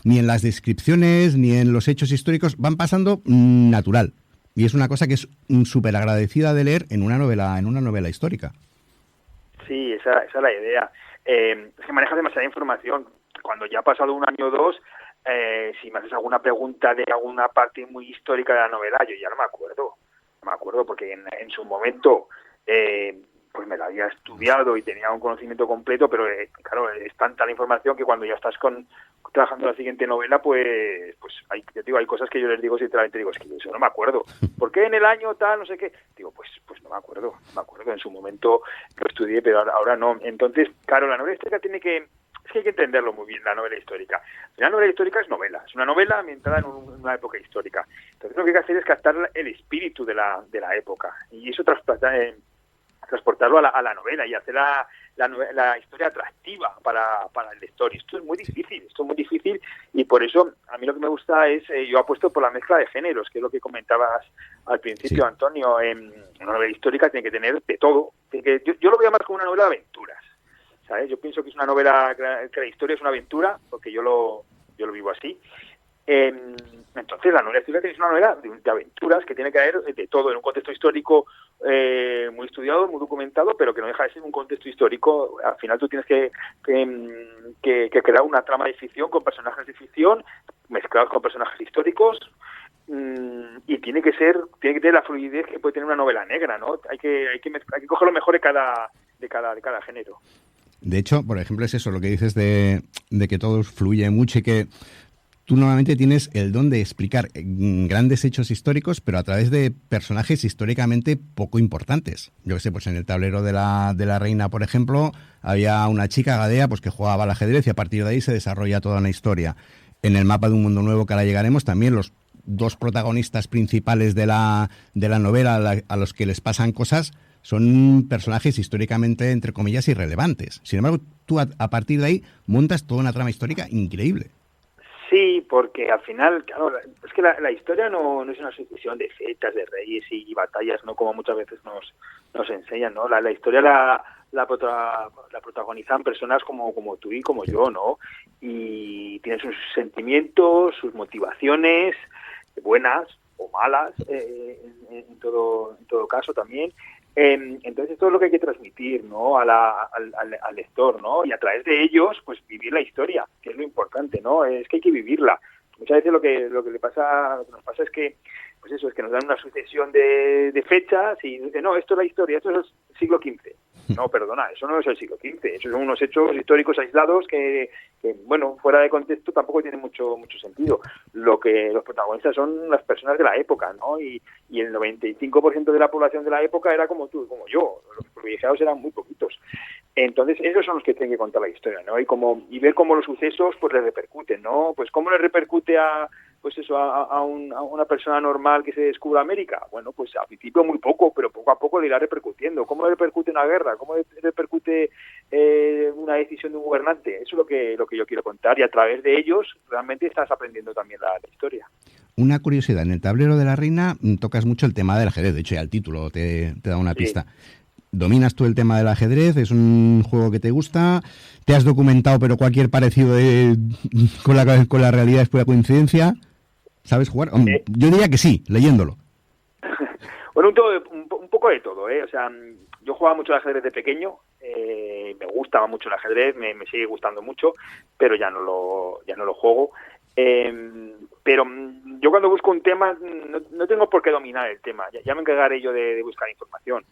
ni en las descripciones ni en los hechos históricos, van pasando natural. Y es una cosa que es súper agradecida de leer en una novela histórica. Sí, esa es la idea. Es que manejas demasiada información. Cuando ya ha pasado un año o dos, si me haces alguna pregunta de alguna parte muy histórica de la novela, yo ya no me acuerdo, porque en su momento pues me la había estudiado y tenía un conocimiento completo, pero claro, es tanta la información que cuando ya estás trabajando la siguiente novela, pues hay cosas que yo les digo sinceramente, es que eso no me acuerdo. ¿Por qué en el año tal, no sé qué? Digo, pues no me acuerdo, en su momento lo estudié, pero ahora no. Entonces, claro, la novela histórica hay que entenderlo muy bien, la novela histórica. La novela histórica es una novela ambientada en una época histórica. Entonces lo que hay que hacer es captar el espíritu de la época, y eso transportarlo a la novela y hacer la historia atractiva para el lector. Y esto es muy difícil, y por eso a mí lo que me gusta es, yo apuesto por la mezcla de géneros, que es lo que comentabas al principio, sí. Antonio. Una novela histórica tiene que tener de todo. Yo lo veo más como una novela de aventuras, ¿sabes? Yo pienso que es una novela, que la historia es una aventura, porque yo lo vivo así. Entonces la novela histórica es una novela de aventuras que tiene que haber de todo, en un contexto histórico muy estudiado, muy documentado, pero que no deja de ser un contexto histórico. Al final tú tienes que crear una trama de ficción con personajes de ficción mezclados con personajes históricos, y tiene que tener la fluidez que puede tener una novela negra, ¿no? Hay que coger lo mejor de cada género. De hecho, por ejemplo, es eso lo que dices de que todo fluye mucho y que tú normalmente tienes el don de explicar grandes hechos históricos, pero a través de personajes históricamente poco importantes. Yo que sé, pues en el tablero de la reina, por ejemplo, había una chica, Gadea, pues que jugaba al ajedrez, y a partir de ahí se desarrolla toda una historia. En el mapa de un mundo nuevo, que ahora llegaremos, también los dos protagonistas principales de la novela, a los que les pasan cosas, son personajes históricamente, entre comillas, irrelevantes. Sin embargo, tú a partir de ahí montas toda una trama histórica increíble. Sí, porque al final, claro, es que la historia no es una sucesión de fechas, de reyes y batallas, no como muchas veces nos enseñan, ¿no? La historia la protagonizan personas como tú y como yo, ¿no? Y tienen sus sentimientos, sus motivaciones, buenas o malas, en todo caso también. Entonces esto es lo que hay que transmitir, ¿no? al lector, ¿no? Y a través de ellos, pues vivir la historia, que es lo importante, ¿no? Es que hay que vivirla. Muchas veces lo que nos pasa es que, pues eso, es que nos dan una sucesión de fechas y dicen, no, esto es la historia, esto es el siglo XV. No, perdona, eso no es el siglo XV, esos son unos hechos históricos aislados que bueno, fuera de contexto tampoco tienen mucho sentido. Lo que los protagonistas son las personas de la época, ¿no? Y el 95% de la población de la época era como tú, como yo. Los privilegiados eran muy poquitos. Entonces, esos son los que tienen que contar la historia, ¿no? Y ver cómo los sucesos pues les repercuten, ¿no? Pues cómo les repercute a una persona normal que se descubra América. Bueno, pues al principio muy poco, pero poco a poco le irá repercutiendo. ¿Cómo le repercute una guerra? ¿Cómo le repercute una decisión de un gobernante? Eso es lo que yo quiero contar, y a través de ellos realmente estás aprendiendo también la historia. Una curiosidad, en el tablero de la reina tocas mucho el tema del ajedrez, de hecho ya el título te da una pista. ¿Dominas tú el tema del ajedrez? ¿Es un juego que te gusta? ¿Te has documentado, pero cualquier parecido con la realidad es pura coincidencia? ¿Sabes jugar? Yo diría que sí, leyéndolo. Bueno, un poco de todo, ¿eh? O sea, yo jugaba mucho al ajedrez de pequeño, me gustaba mucho el ajedrez, me sigue gustando mucho, pero ya no lo juego. Pero yo cuando busco un tema no tengo por qué dominar el tema, ya me encargaré yo de buscar información.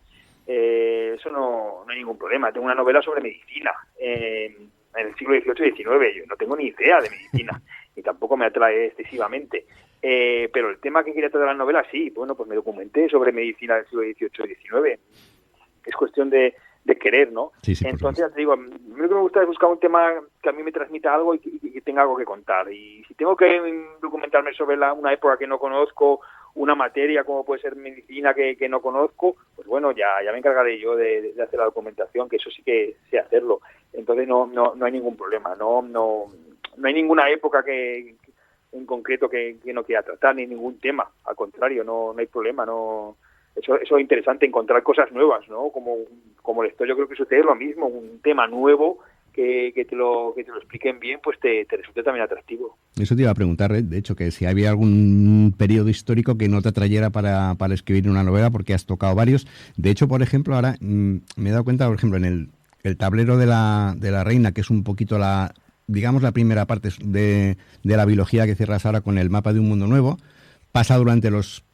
Eso no hay ningún problema. Tengo una novela sobre medicina en el siglo XVIII y XIX. Yo no tengo ni idea de medicina y tampoco me atrae excesivamente. Pero el tema que quería tratar la novela, sí. Bueno, pues me documenté sobre medicina del siglo XVIII y XIX. Es cuestión de querer, ¿no? Sí, entonces, te digo, lo que me gusta es buscar un tema que a mí me transmita algo y que tenga algo que contar. Y si tengo que documentarme sobre una época que no conozco, una materia como puede ser medicina que no conozco, pues bueno, ya me encargaré yo de hacer la documentación, que eso sí que sé hacerlo. Entonces no hay ningún problema, no hay ninguna época que en concreto que no quiera tratar, ni ningún tema. Al contrario, no hay problema, no. Eso es interesante, encontrar cosas nuevas, ¿no? Como lector yo creo que sucede lo mismo, un tema nuevo que te lo expliquen bien, pues te resulta también atractivo. Eso te iba a preguntar, de hecho, que si había algún periodo histórico que no te atrayera para escribir una novela, porque has tocado varios. De hecho, por ejemplo, ahora me he dado cuenta, por ejemplo, en el tablero de la reina, que es un poquito la primera parte de la biología que cierras ahora con el mapa de un mundo nuevo, pasa durante los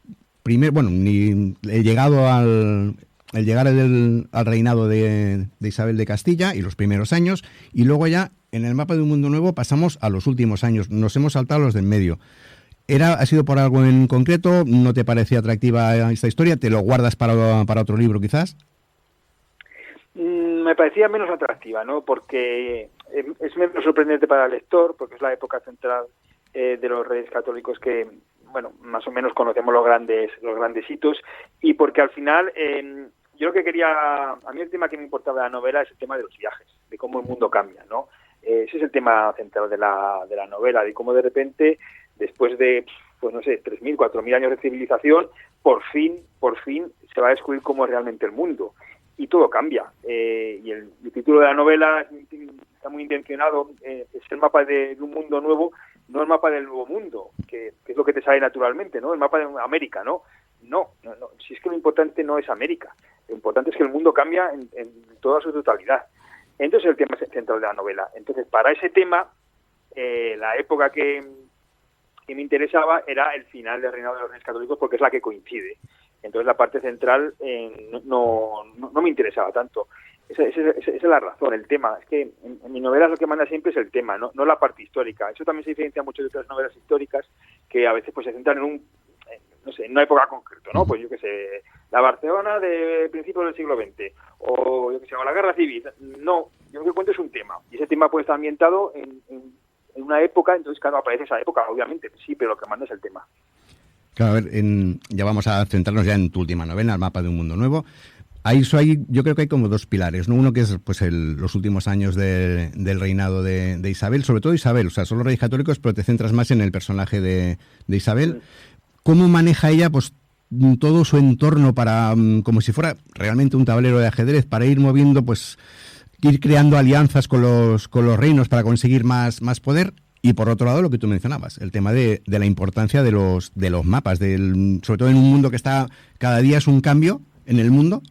el llegar al reinado de Isabel de Castilla y los primeros años, y luego ya en el mapa de un mundo nuevo pasamos a los últimos años, nos hemos saltado los del medio. ¿Ha sido por algo en concreto? ¿No te parecía atractiva esta historia? ¿Te lo guardas para otro libro quizás? Me parecía menos atractiva, ¿no? Porque es menos sorprendente para el lector, porque es la época central de los reyes católicos que, bueno, más o menos conocemos los grandes hitos, y porque al final yo lo que quería, a mí el tema que me importaba de la novela es el tema de los viajes, de cómo el mundo cambia, ¿no? Ese es el tema central de la novela, de cómo de repente, después de, pues no sé, 3.000, 4.000 años de civilización, por fin se va a descubrir cómo es realmente el mundo. Y todo cambia. Y el título de la novela está muy intencionado, es el mapa de un mundo nuevo, no el mapa del nuevo mundo, que es lo que te sale naturalmente, ¿no? El mapa de América, ¿no? No. Si es que lo importante no es América, lo importante es que el mundo cambia en toda su totalidad. Entonces el tema central de la novela. Entonces, para ese tema, la época que me interesaba era el final del reinado de los Reyes Católicos, porque es la que coincide. Entonces la parte central no me interesaba tanto. Esa es la razón, el tema. Es que en mi novela lo que manda siempre es el tema, no la parte histórica. Eso también se diferencia mucho de otras novelas históricas que a veces pues se centran en en una época concreta, ¿no? Pues yo qué sé, la Barcelona de principios del siglo XX, o yo qué sé, o la Guerra Civil. No, yo lo que cuento es un tema, y ese tema puede estar ambientado en una época, entonces claro, aparece esa época, obviamente, sí, pero lo que manda es el tema. Claro, a ver, ya vamos a centrarnos ya en tu última novela, El mapa de un mundo nuevo. Yo creo que hay como dos pilares, ¿no? Uno que es pues los últimos años del reinado de Isabel, sobre todo Isabel, o sea, son los Reyes Católicos, pero te centras más en el personaje de Isabel. ¿Cómo maneja ella pues todo su entorno para, como si fuera realmente un tablero de ajedrez, para ir moviendo, pues ir creando alianzas con los reinos para conseguir más poder? Y por otro lado, lo que tú mencionabas, el tema de la importancia de los mapas, sobre todo en un mundo que está, cada día es un cambio en el mundo,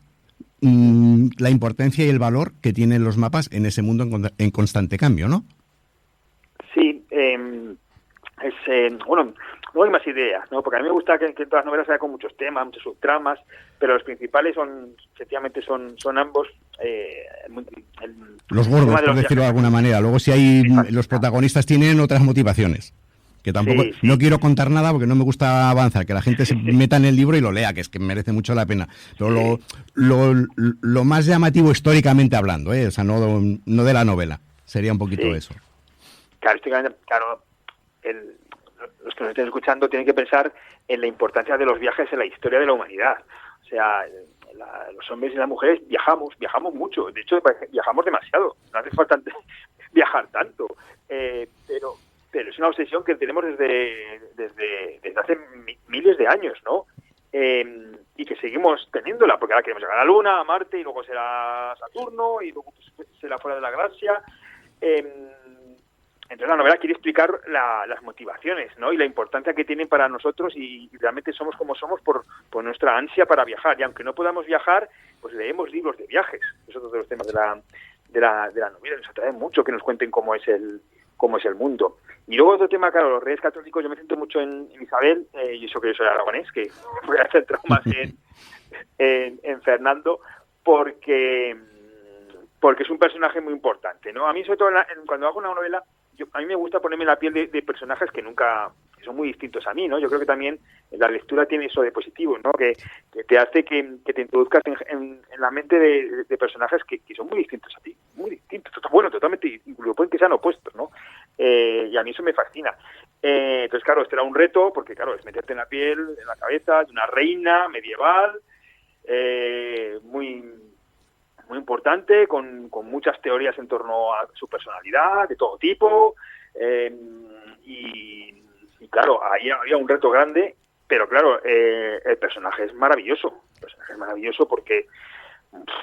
la importancia y el valor que tienen los mapas en ese mundo en constante cambio, ¿no? Sí, bueno, no hay más ideas, ¿no? Porque a mí me gusta que todas las novelas haya con muchos temas, muchas subtramas, pero los principales efectivamente son ambos. Los gordos, por decirlo de alguna manera. Luego los protagonistas tienen otras motivaciones. Que tampoco, sí. No quiero contar nada porque no me gusta avanzar, que la gente se meta en el libro y lo lea, que es que merece mucho la pena. Pero lo más llamativo históricamente hablando, o sea, no de la novela, sería un poquito eso. Claro, los que nos estén escuchando tienen que pensar en la importancia de los viajes en la historia de la humanidad. O sea, los hombres y las mujeres viajamos mucho. De hecho, viajamos demasiado. No hace falta viajar tanto. Pero es una obsesión que tenemos desde hace miles de años, ¿no? Y que seguimos teniéndola, porque ahora queremos llegar a la Luna, a Marte, y luego será Saturno, y luego pues, será fuera de la galaxia. Entonces la novela quiere explicar las motivaciones, ¿no? Y la importancia que tienen para nosotros, y realmente somos como somos por nuestra ansia para viajar. Y aunque no podamos viajar, pues leemos libros de viajes. Es otro de los temas de la novela. Nos atrae mucho que nos cuenten cómo es el mundo. Y luego otro tema, claro, los Reyes Católicos, yo me siento mucho en Isabel, y eso que yo soy aragonés, que voy a centrar más en Fernando, porque es un personaje muy importante, ¿no? A mí, sobre todo, cuando hago una novela, a mí me gusta ponerme en la piel de personajes que son muy distintos a mí, ¿no? Yo creo que también la lectura tiene eso de positivo, ¿no? Que te hace que te introduzcas en la mente de personajes que son muy distintos a ti, muy distintos, bueno, totalmente, incluso pueden que sean opuestos, ¿no? Y a mí eso me fascina. Entonces, claro, este era un reto, porque claro, es meterte en la piel, en la cabeza de una reina medieval, muy importante, con muchas teorías en torno a su personalidad, de todo tipo, y claro, ahí había un reto grande, pero claro, el personaje es maravilloso. Porque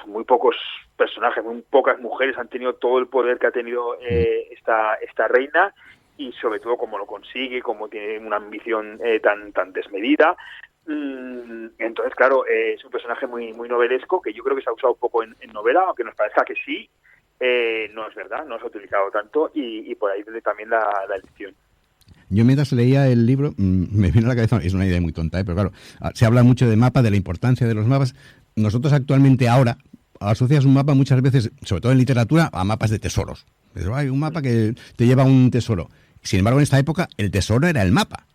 muy pocos personajes, muy pocas mujeres han tenido todo el poder que ha tenido esta reina, y sobre todo cómo lo consigue, cómo tiene una ambición tan desmedida. Entonces, claro, es un personaje muy novelesco, que yo creo que se ha usado un poco en novela, aunque nos parezca que sí, no es verdad, no se ha utilizado tanto, y por ahí viene también la edición. Yo mientras leía el libro, me vino a la cabeza, es una idea muy tonta, pero claro, se habla mucho de mapa, de la importancia de los mapas. Nosotros actualmente ahora asocias un mapa muchas veces, sobre todo en literatura, a mapas de tesoros. Hay un mapa que te lleva a un tesoro. Sin embargo, en esta época, el tesoro era el mapa.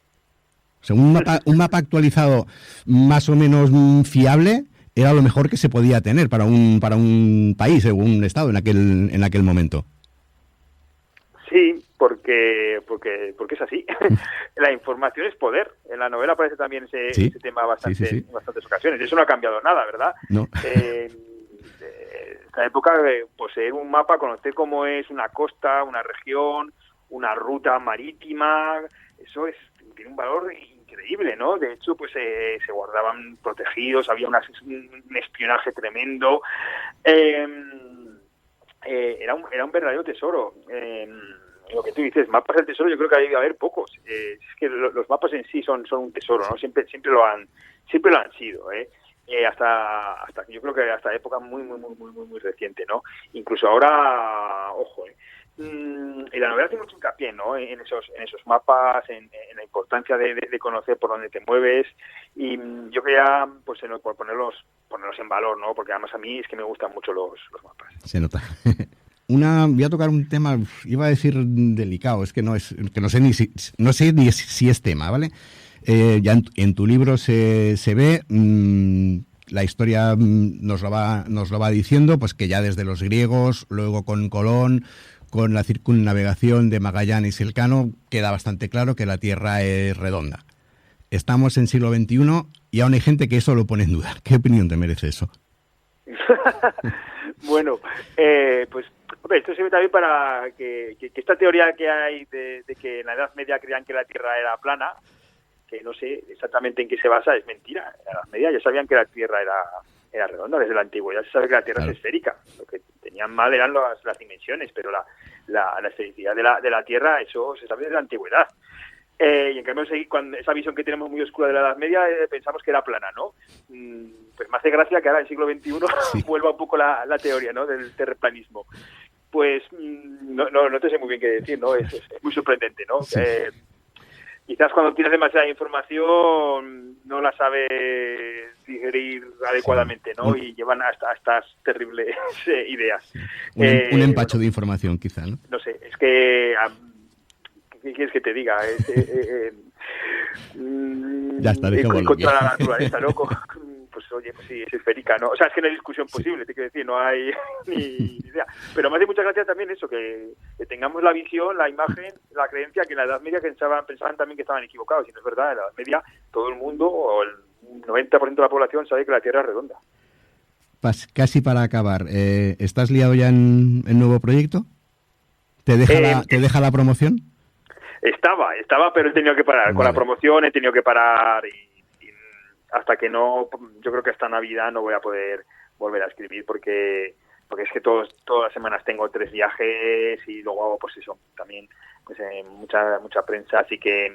O sea, un mapa actualizado más o menos fiable era lo mejor que se podía tener para un país o un estado en aquel momento. Sí, porque es así. La información es poder. En la novela aparece también ese tema en bastantes ocasiones. Eso no ha cambiado nada, ¿verdad? No. Esta época, poseer un mapa, conocer cómo es una costa, una región, una ruta marítima, eso tiene un valor increíble, ¿no? De hecho, pues se guardaban protegidos, había un espionaje tremendo. Era un verdadero tesoro. Lo que tú dices, mapas del tesoro, yo creo que hay que haber pocos. Es que los mapas en sí son un tesoro, ¿no? Siempre lo han sido, hasta yo creo que hasta época muy reciente, ¿no? Incluso ahora, ojo, y la novela hace mucho hincapié, ¿no? En esos mapas, en la importancia de conocer por dónde te mueves, y yo quería pues por ponerlos en valor, ¿no? Porque además a mí es que me gustan mucho los mapas. Se nota. Voy a tocar un tema, iba a decir delicado, es que no sé ni si es tema, ¿vale? Ya en tu libro se ve, la historia nos lo va diciendo, pues que ya desde los griegos, luego con Colón, con la circunnavegación de Magallanes y Elcano, queda bastante claro que la Tierra es redonda. Estamos en siglo XXI y aún hay gente que eso lo pone en duda. ¿Qué opinión te merece eso? Bueno, pues hombre, esto sirve también para que esta teoría que hay de que en la Edad Media creían que la Tierra era plana, que no sé exactamente en qué se basa, es mentira. En la Edad Media ya sabían que la Tierra era redonda desde la antigüedad, se sabe que la Tierra es esférica. Lo que tenían mal eran las dimensiones, pero la esfericidad de la Tierra, eso se sabe desde la antigüedad. Y en cambio, cuando esa visión que tenemos muy oscura de la Edad Media, pensamos que era plana, ¿no? Pues me hace gracia que ahora en el siglo XXI vuelva un poco la teoría, ¿no? Del terraplanismo. Pues no te sé muy bien qué decir, ¿no? Es muy sorprendente, ¿no? Sí. Quizás cuando tienes demasiada información no la sabes digerir adecuadamente, ¿no? Y llevan hasta estas terribles ideas. Un empacho de información, quizá, ¿no? No sé, es que... ¿Qué quieres que te diga? Ya está, déjalo. Contra la naturaleza, ¿no? Pues oye, pues sí, es esférica, ¿no? O sea, es que no hay discusión posible, te quiero decir, no hay ni idea. Pero me hace mucha gracia también eso, que tengamos la visión, la imagen, la creencia que en la Edad Media pensaban también que estaban equivocados. Y no es verdad, en la Edad Media todo el mundo, o el 90% de la población, sabe que la Tierra es redonda. Casi para acabar, ¿estás liado ya en nuevo proyecto? ¿Te deja la promoción? Estaba, pero he tenido que parar. Vale. Con la promoción he tenido que parar y hasta que no, yo creo que hasta Navidad no voy a poder volver a escribir porque es que todas las semanas tengo 3 viajes y luego hago pues eso, también pues mucha prensa, así que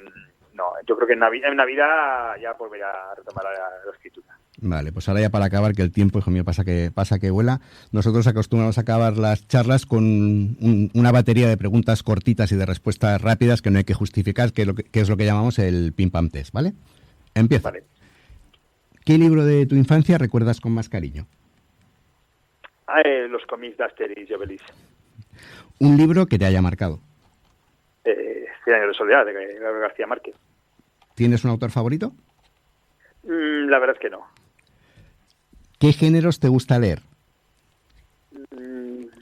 no, yo creo que en Navidad ya volveré a retomar la escritura. Vale, pues ahora ya para acabar, que el tiempo, hijo mío, pasa que vuela. Nosotros acostumbramos a acabar las charlas con una batería de preguntas cortitas y de respuestas rápidas que no hay que justificar, que es lo que llamamos el pim pam test, ¿vale? Empieza. Vale. ¿Qué libro de tu infancia recuerdas con más cariño? Los cómics de Asterix y Obelix. ¿Un libro que te haya marcado? 100 años de soledad, de García Márquez. ¿Tienes un autor favorito? La verdad es que no. ¿Qué géneros te gusta leer?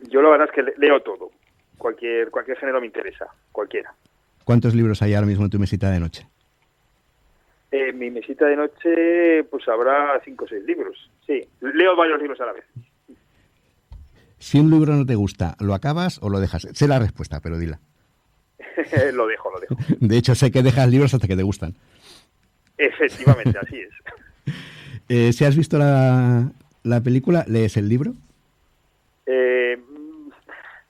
Yo la verdad es que leo todo. Cualquier género me interesa, cualquiera. ¿Cuántos libros hay ahora mismo en tu mesita de noche? Mi mesita de noche, pues habrá 5 o 6 libros. Sí, leo varios libros a la vez. Si un libro no te gusta, ¿lo acabas o lo dejas? Sé la respuesta, pero dila. Lo dejo. De hecho, sé que dejas libros hasta que te gustan. Efectivamente, así es. Si has visto la película, ¿lees el libro?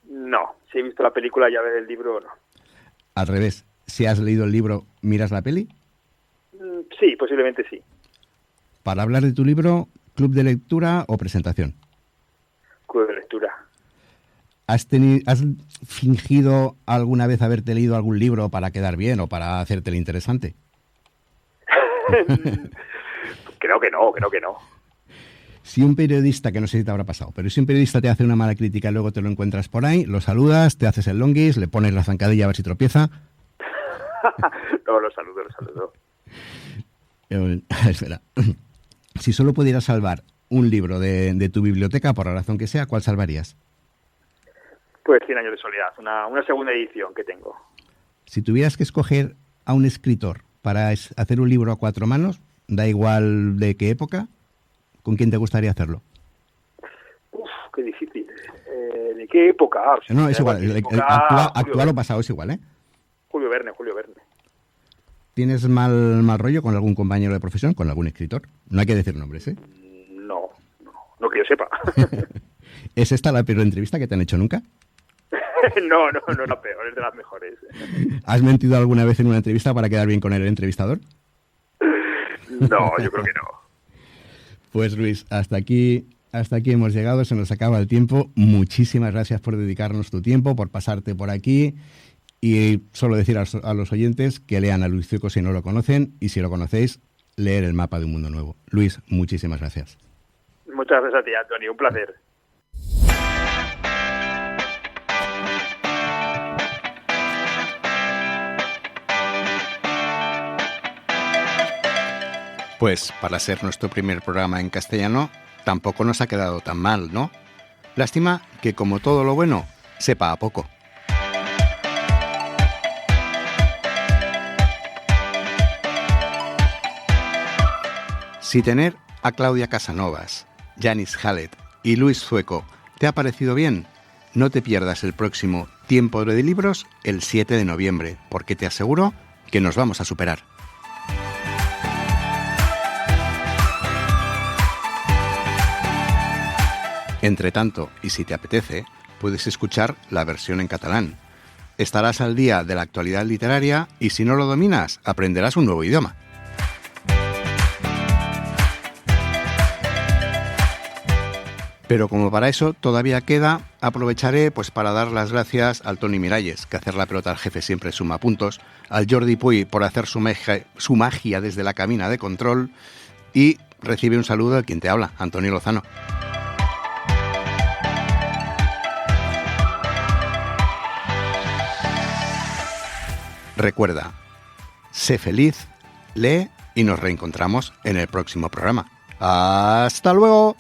No, si he visto la película ya ver el libro, no. Al revés, si has leído el libro, ¿miras la peli? Sí, posiblemente sí. Para hablar de tu libro, ¿club de lectura o presentación? Club de lectura. ¿Has fingido alguna vez haberte leído algún libro para quedar bien o para hacértelo interesante? Creo que no. Si un periodista, que no sé si te habrá pasado, pero si un periodista te hace una mala crítica y luego te lo encuentras por ahí, lo saludas, te haces el longuis, le pones la zancadilla a ver si tropieza. No, lo saludo. Espera. Si solo pudieras salvar un libro de tu biblioteca, por la razón que sea, ¿cuál salvarías? Pues 100 años de soledad, una segunda edición que tengo. Si tuvieras que escoger a un escritor para hacer un libro a 4 manos, da igual de qué época, ¿con quién te gustaría hacerlo? Uf, qué difícil. ¿De qué época? No, es igual. Actual o pasado es igual, ¿eh? Julio Verne. ¿Tienes mal rollo con algún compañero de profesión, con algún escritor? No hay que decir nombres, ¿eh? No que yo sepa. ¿Es esta la peor entrevista que te han hecho nunca? No es la peor, es de las mejores. ¿Has mentido alguna vez en una entrevista para quedar bien con el entrevistador? No, yo creo que no. Pues Luis, hasta aquí hemos llegado, se nos acaba el tiempo. Muchísimas gracias por dedicarnos tu tiempo, por pasarte por aquí. Y solo decir a los oyentes que lean a Luis Zueco si no lo conocen, y si lo conocéis, leer El mapa de un mundo nuevo. Luis, muchísimas gracias. Muchas gracias a ti, Antonio, un placer. Pues para ser nuestro primer programa en castellano, tampoco nos ha quedado tan mal, ¿no? Lástima que, como todo lo bueno, sepa a poco. Si tener a Claudia Casanovas, Yanis Khaled y Luis Zueco te ha parecido bien, no te pierdas el próximo Tiempo de Libros el 7 de noviembre, porque te aseguro que nos vamos a superar. Entre tanto, y si te apetece, puedes escuchar la versión en catalán. Estarás al día de la actualidad literaria y si no lo dominas, aprenderás un nuevo idioma. Pero como para eso todavía queda, aprovecharé pues para dar las gracias al Toni Miralles, que hacer la pelota al jefe siempre suma puntos, al Jordi Puy por hacer su magia desde la cabina de control, y recibe un saludo de quien te habla, Antonio Lozano. Recuerda, sé feliz, lee y nos reencontramos en el próximo programa. ¡Hasta luego!